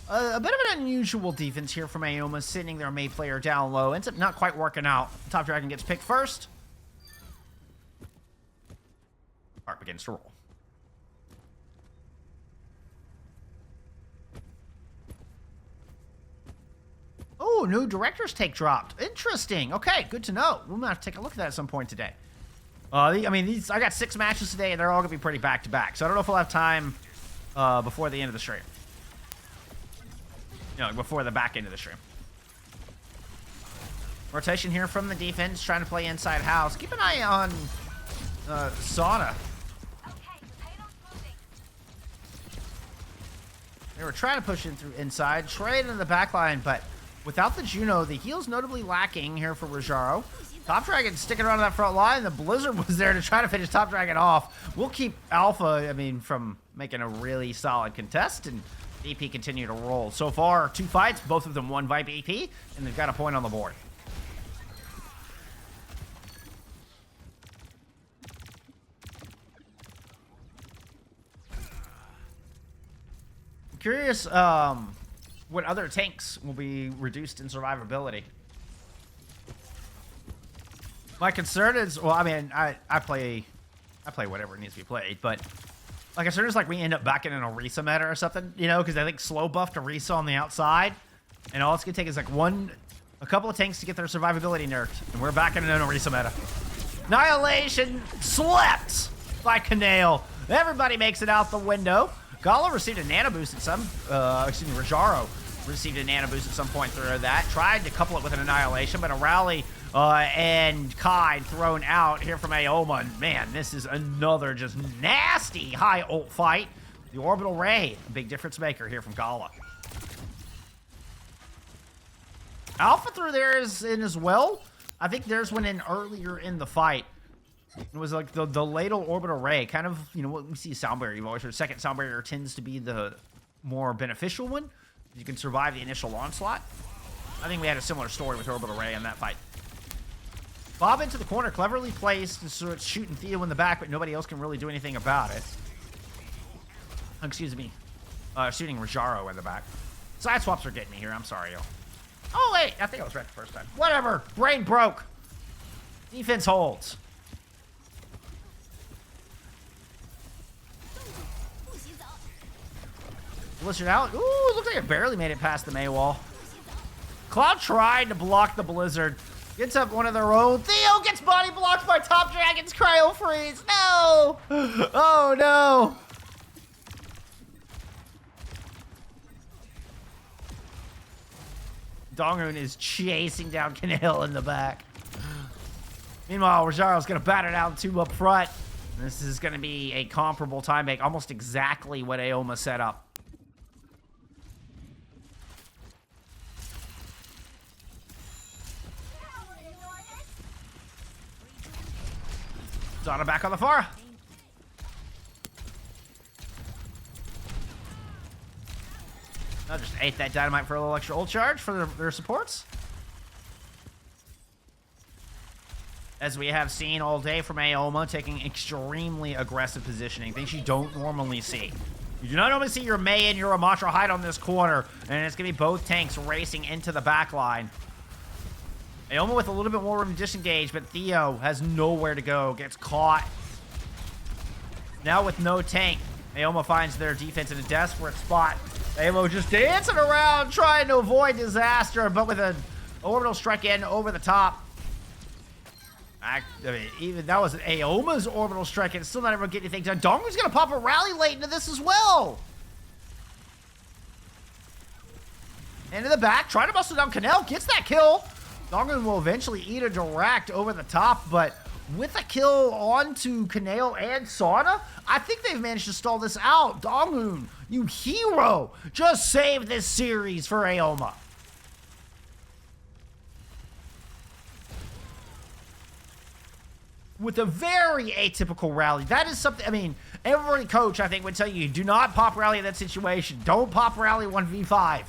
a bit of an unusual defense here from Aoma, sending their Mei player down low. Ends up not quite working out. Top Dragon gets picked first. Heart begins to roll. Oh, new director's take dropped. Interesting. Okay, good to know. We'll have to take a look at that at some point today. I mean, I got 6 matches today, and they're all going to be pretty back-to-back. So I don't know if we'll have time before the end of the stream. No, before the back end of the stream. Rotation here from the defense, trying to play inside house. Keep an eye on Sauna. They were trying to push in through inside, trade into the back line, but without the Juno, the heal's notably lacking here for Rajaro. Top Dragon sticking around that front line. The Blizzard was there to try to finish Top Dragon off. We'll keep Alpha, I mean, from making a really solid contest, and EP continue to roll. So far, 2 fights, both of them won by BP, and they've got a point on the board. I'm curious what other tanks will be reduced in survivability. My concern is, well, I mean, I play whatever needs to be played, but my concern is like we end up back in an Orisa meta or something, you know, because I think slow buff to Orisa on the outside, and all it's gonna take is like a couple of tanks to get their survivability nerfed, and we're back in an Orisa meta. Annihilation slept by Canale. Everybody makes it out the window. Gala received a nano boost at some, Rajaro received a nano boost at some point through that. Tried to couple it with an Annihilation, but a rally and Kai thrown out here from Aoma. And man, this is another just nasty high ult fight. The Orbital Ray, a big difference maker here from Gala. Alpha through there is in as well. I think theirs went in earlier in the fight. It was like the ladle orbital ray, kind of, you know, what we see sound barrier. You've always heard second sound barrier tends to be the more beneficial one. You can survive the initial onslaught. I think we had a similar story with orbital ray in that fight. Bob into the corner, cleverly placed, so it's shooting Theo in the back, but nobody else can really do anything about it. Excuse me. Shooting Rajaro in the back. Side swaps are getting me here. I'm sorry, yo. Oh, wait. I think I was right the first time. Whatever. Brain broke. Defense holds. Blizzard out. Ooh, it looks like it barely made it past the Mei wall. Cloud tried to block the Blizzard. Gets up one of their own. Theo gets body blocked by Top Dragon's Cryo Freeze. No! Oh, no. Dongun is chasing down Canale in the back. Meanwhile, Rojaro's going to bat it out 2 up front. This is going to be a comparable time bank, almost exactly what Aoma set up. Zana back on the far. I just ate that dynamite for a little extra ult charge for their supports. As we have seen all day from Aoma, taking extremely aggressive positioning, things you don't normally see. You do not normally see your Mei and your Ramattra hide on this corner, and it's going to be both tanks racing into the back line. Aoma with a little bit more room to disengage, but Theo has nowhere to go, gets caught. Now with no tank, Aoma finds their defense in a desperate spot. Aoma just dancing around, trying to avoid disaster, but with an orbital strike in over the top. I mean, even that was an Aoma's orbital strike, and it's still not ever getting anything done. Donghoon's gonna pop a rally late into this as well. Into the back, trying to muscle down Canel, gets that kill. Donghoon will eventually eat a direct over the top, but with a kill onto Canel and Sauna, I think they've managed to stall this out. Donghoon, you hero, just saved this series for Aoma. With a very atypical rally. That is something, I mean, every coach, I think, would tell you, do not pop rally in that situation. Don't pop rally 1v5.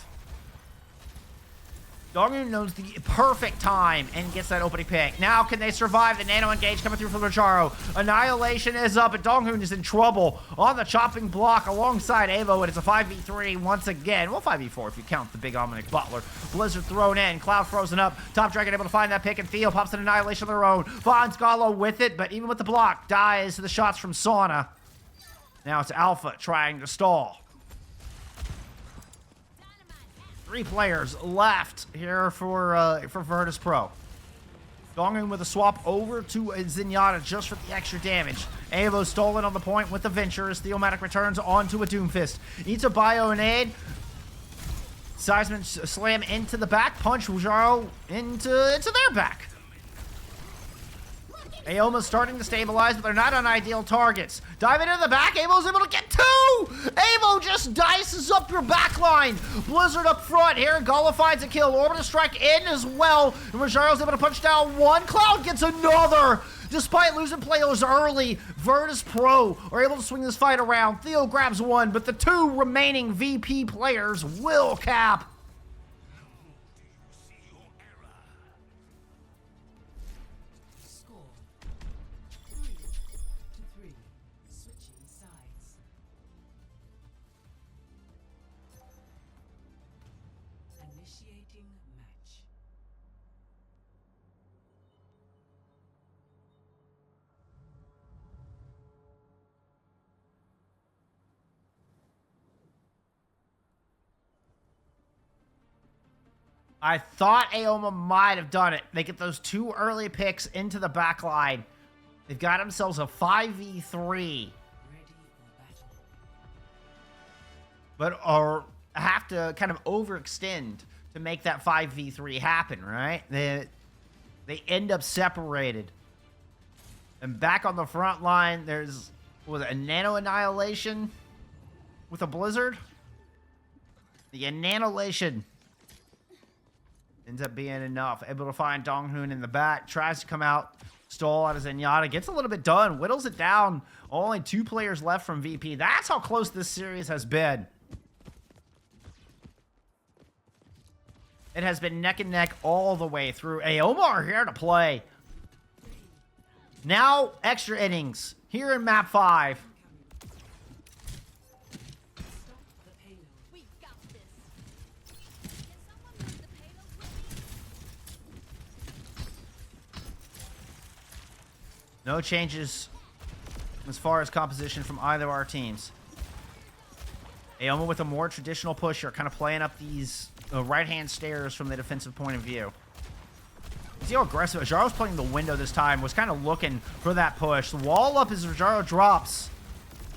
Donghoon knows the perfect time and gets that opening pick. Now, can they survive the nano engage coming through from Rajaro? Annihilation is up, and Donghoon is in trouble on the chopping block alongside Avo, and it's a 5v3 once again. Well, 5v4 if you count the big Omnic Butler. Blizzard thrown in, Cloud frozen up, Top Dragon able to find that pick, and Theo pops an Annihilation of their own. Finds Gallo with it, but even with the block, dies to the shots from Sauna. Now it's Alpha trying to stall. 3 players left here for Virtus.Pro. Donghoon with a swap over to Zenyatta just for the extra damage. Avo stolen on the point with the Venture as Theomatic returns onto a Doomfist. Eats a bio and aid. Seismic slam into the back. Punch Wujaro into their back. Aoma's starting to stabilize, but they're not on ideal targets. Dive into the back. Avo's able to get 2! Avo just dices up your back line. Blizzard up front here. Gala finds a kill. Orbital strike in as well. And Rojaro's able to punch down 1. Cloud gets another. Despite losing players early, Virtus.Pro are able to swing this fight around. Theo grabs 1, but the 2 remaining VP players will cap. Initiating match. I thought Aoma might have done it. They get those 2 early picks into the back line. They've got themselves a 5v3. Ready for battle. But are have to kind of overextend to make that 5v3 happen, right? They end up separated. And back on the front line, there's a Nano Annihilation with a Blizzard. The Annihilation ends up being enough. Able to find Donghoon in the back. Tries to come out. Stall out of Zenyatta. Gets a little bit done. Whittles it down. Only 2 players left from VP. That's how close this series has been. It has been neck and neck all the way through. Aoma are here to play. Now, extra innings. Here in map 5. We've got this. Can someone move the payload with me? No changes as far as composition from either of our teams. Aoma with a more traditional pusher, kind of playing up these right-hand stairs from the defensive point of view. See how aggressive Rajaro's playing the window this time. Was kind of looking for that push. The wall up as Rajaro drops.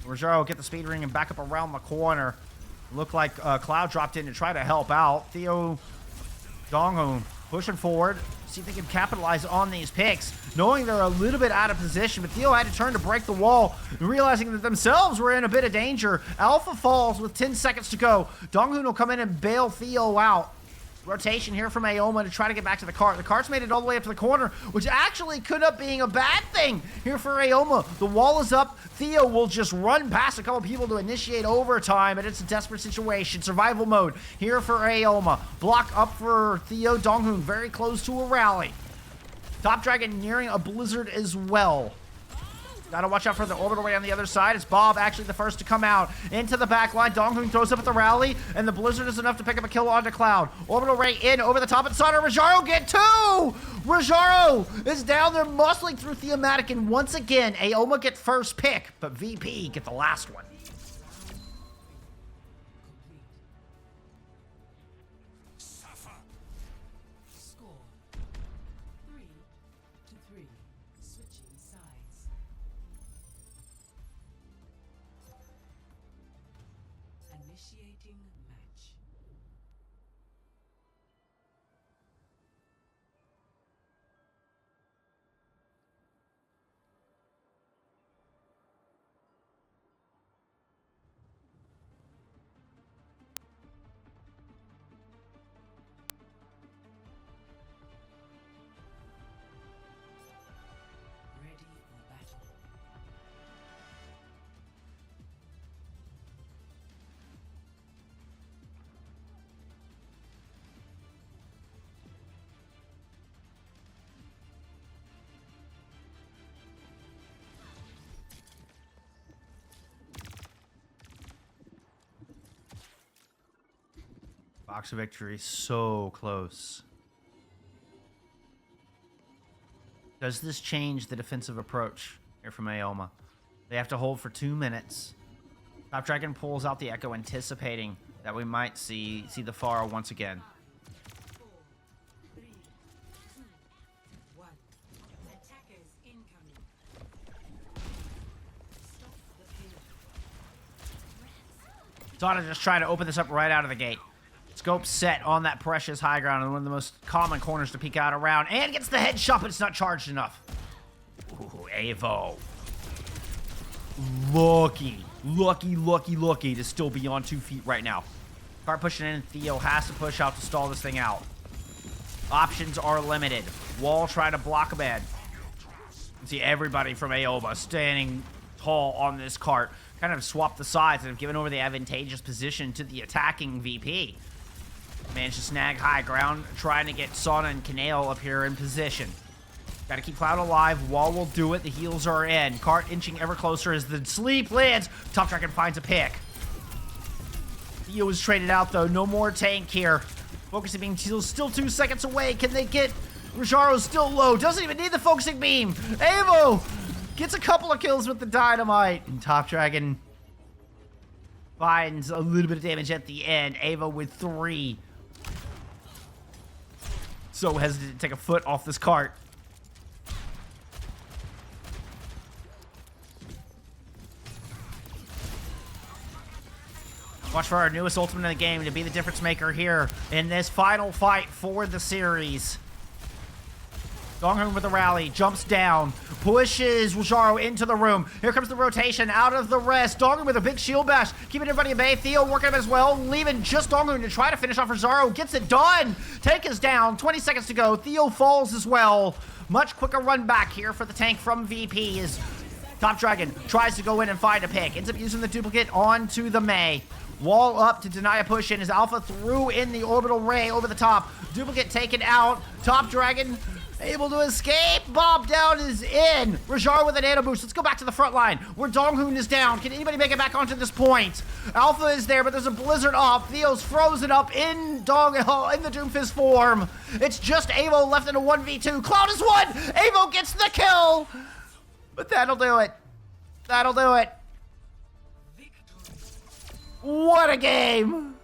Rajaro get the speed ring and back up around the corner. Looked like Cloud dropped in to try to help out. Theo Donghoon pushing forward. See if they can capitalize on these picks. Knowing they're a little bit out of position, but Theo had to turn to break the wall, realizing that themselves were in a bit of danger. Alpha falls with 10 seconds to go. Donghoon will come in and bail Theo out. Rotation here from Aoma to try to get back to the cart. The cart's made it all the way up to the corner, which actually could up being a bad thing here for Aoma. The wall is up. Theo will just run past a couple people to initiate overtime, and it's a desperate situation. Survival mode here for Aoma. Block up for Theo. Donghoon very close to a rally. Top Dragon nearing a Blizzard as well. Gotta watch out for the orbital ray on the other side. It's Bob actually the first to come out into the back line. Donghoon throws up at the rally, and the Blizzard is enough to pick up a kill onto Cloud. Orbital ray in over the top and Sada. Rajaro get 2! Rajaro is down there muscling through Theomatic, and once again, Aoma get first pick, but VP get the last one. Score 3-3. Initiating match. Ready for battle. Box of victory, so close. Does this change the defensive approach here from Aoma? They have to hold for 2 minutes. Top Dragon pulls out the Echo, anticipating that we might see the Pharaoh once again. 4, 3, 2, 1. Attackers incoming. Stop the payload. Zana just trying to open this up right out of the gate. Scope set on that precious high ground and one of the most common corners to peek out around. And gets the headshot, but it's not charged enough. Ooh, Avo. Lucky to still be on 2 feet right now. Cart pushing in. Theo has to push out to stall this thing out. Options are limited. Wall trying to block a bed. You see everybody from Aoba standing tall on this cart. Kind of swapped the sides and have given over the advantageous position to the attacking VP. Managed to snag high ground, trying to get Sauna and Kanale up here in position. Got to keep Cloud alive. Wall will do it. The heals are in. Cart inching ever closer as the sleep lands. Top Dragon finds a pick. Theo is traded out, though. No more tank here. Focusing beam still 2 seconds away. Can they get... Rojaro still low. Doesn't even need the focusing beam. Avo gets a couple of kills with the dynamite. And Top Dragon finds a little bit of damage at the end. Avo with 3. So hesitant to take a foot off this cart. Watch for our newest ultimate in the game to be the difference maker here in this final fight for the series. Donghun with the rally, jumps down, pushes Wujaro into the room. Here comes the rotation out of the rest. Donghun with a big shield bash, keeping everybody at bay. Theo working him as well, leaving just Donghun to try to finish off Wujaro. Gets it done. Tank is down, 20 seconds to go. Theo falls as well. Much quicker run back here for the tank from VP as Top Dragon tries to go in and find a pick. Ends up using the duplicate onto the Mei. Wall up to deny a push in as Alpha threw in the orbital ray over the top. Duplicate taken out. Top Dragon able to escape. Bob down is in. Rajar with a nano boost. Let's go back to the front line where Donghun is down. Can anybody make it back onto this point? Alpha is there, but there's a blizzard off. Theo's frozen up in the Doomfist form. It's just Avo left in a 1v2. Cloud is 1. Avo gets the kill. But that'll do it. That'll do it. What a game.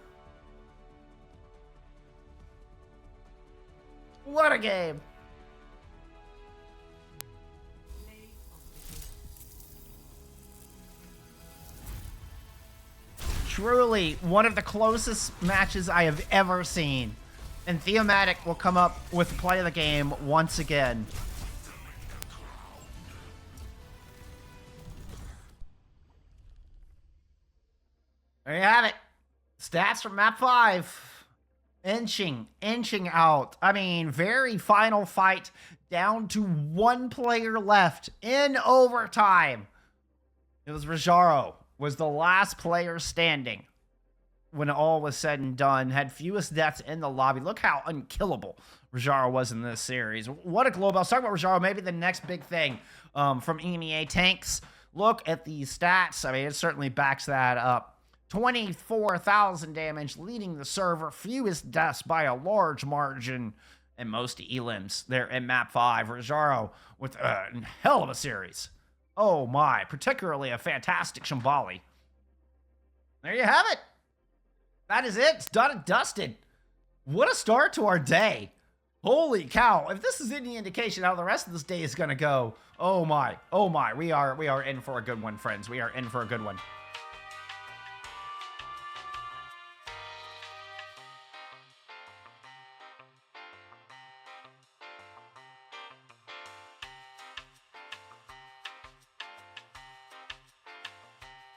What a game. Truly one of the closest matches I have ever seen. And Theomatic will come up with play of the game once again. There you have it. Stats from map 5. Inching out. I mean, very final fight down to 1 player left in overtime. It was Rojaro was the last player standing when all was said and done. Had fewest deaths in the lobby. Look how unkillable Rojaro was in this series. What a global. I was talking about Rojaro, maybe the next big thing from EMEA tanks. Look at these stats. I mean, it certainly backs that up. 24,000 damage, leading the server, fewest deaths by a large margin, and most elims there in map 5. Rojaro with a hell of a series. Oh my, particularly a fantastic Shambali. There you have it. That is it. It's done and dusted. What a start to our day. Holy cow. If this is any indication how the rest of this day is going to go, oh my, we are in for a good one, friends. We are in for a good one.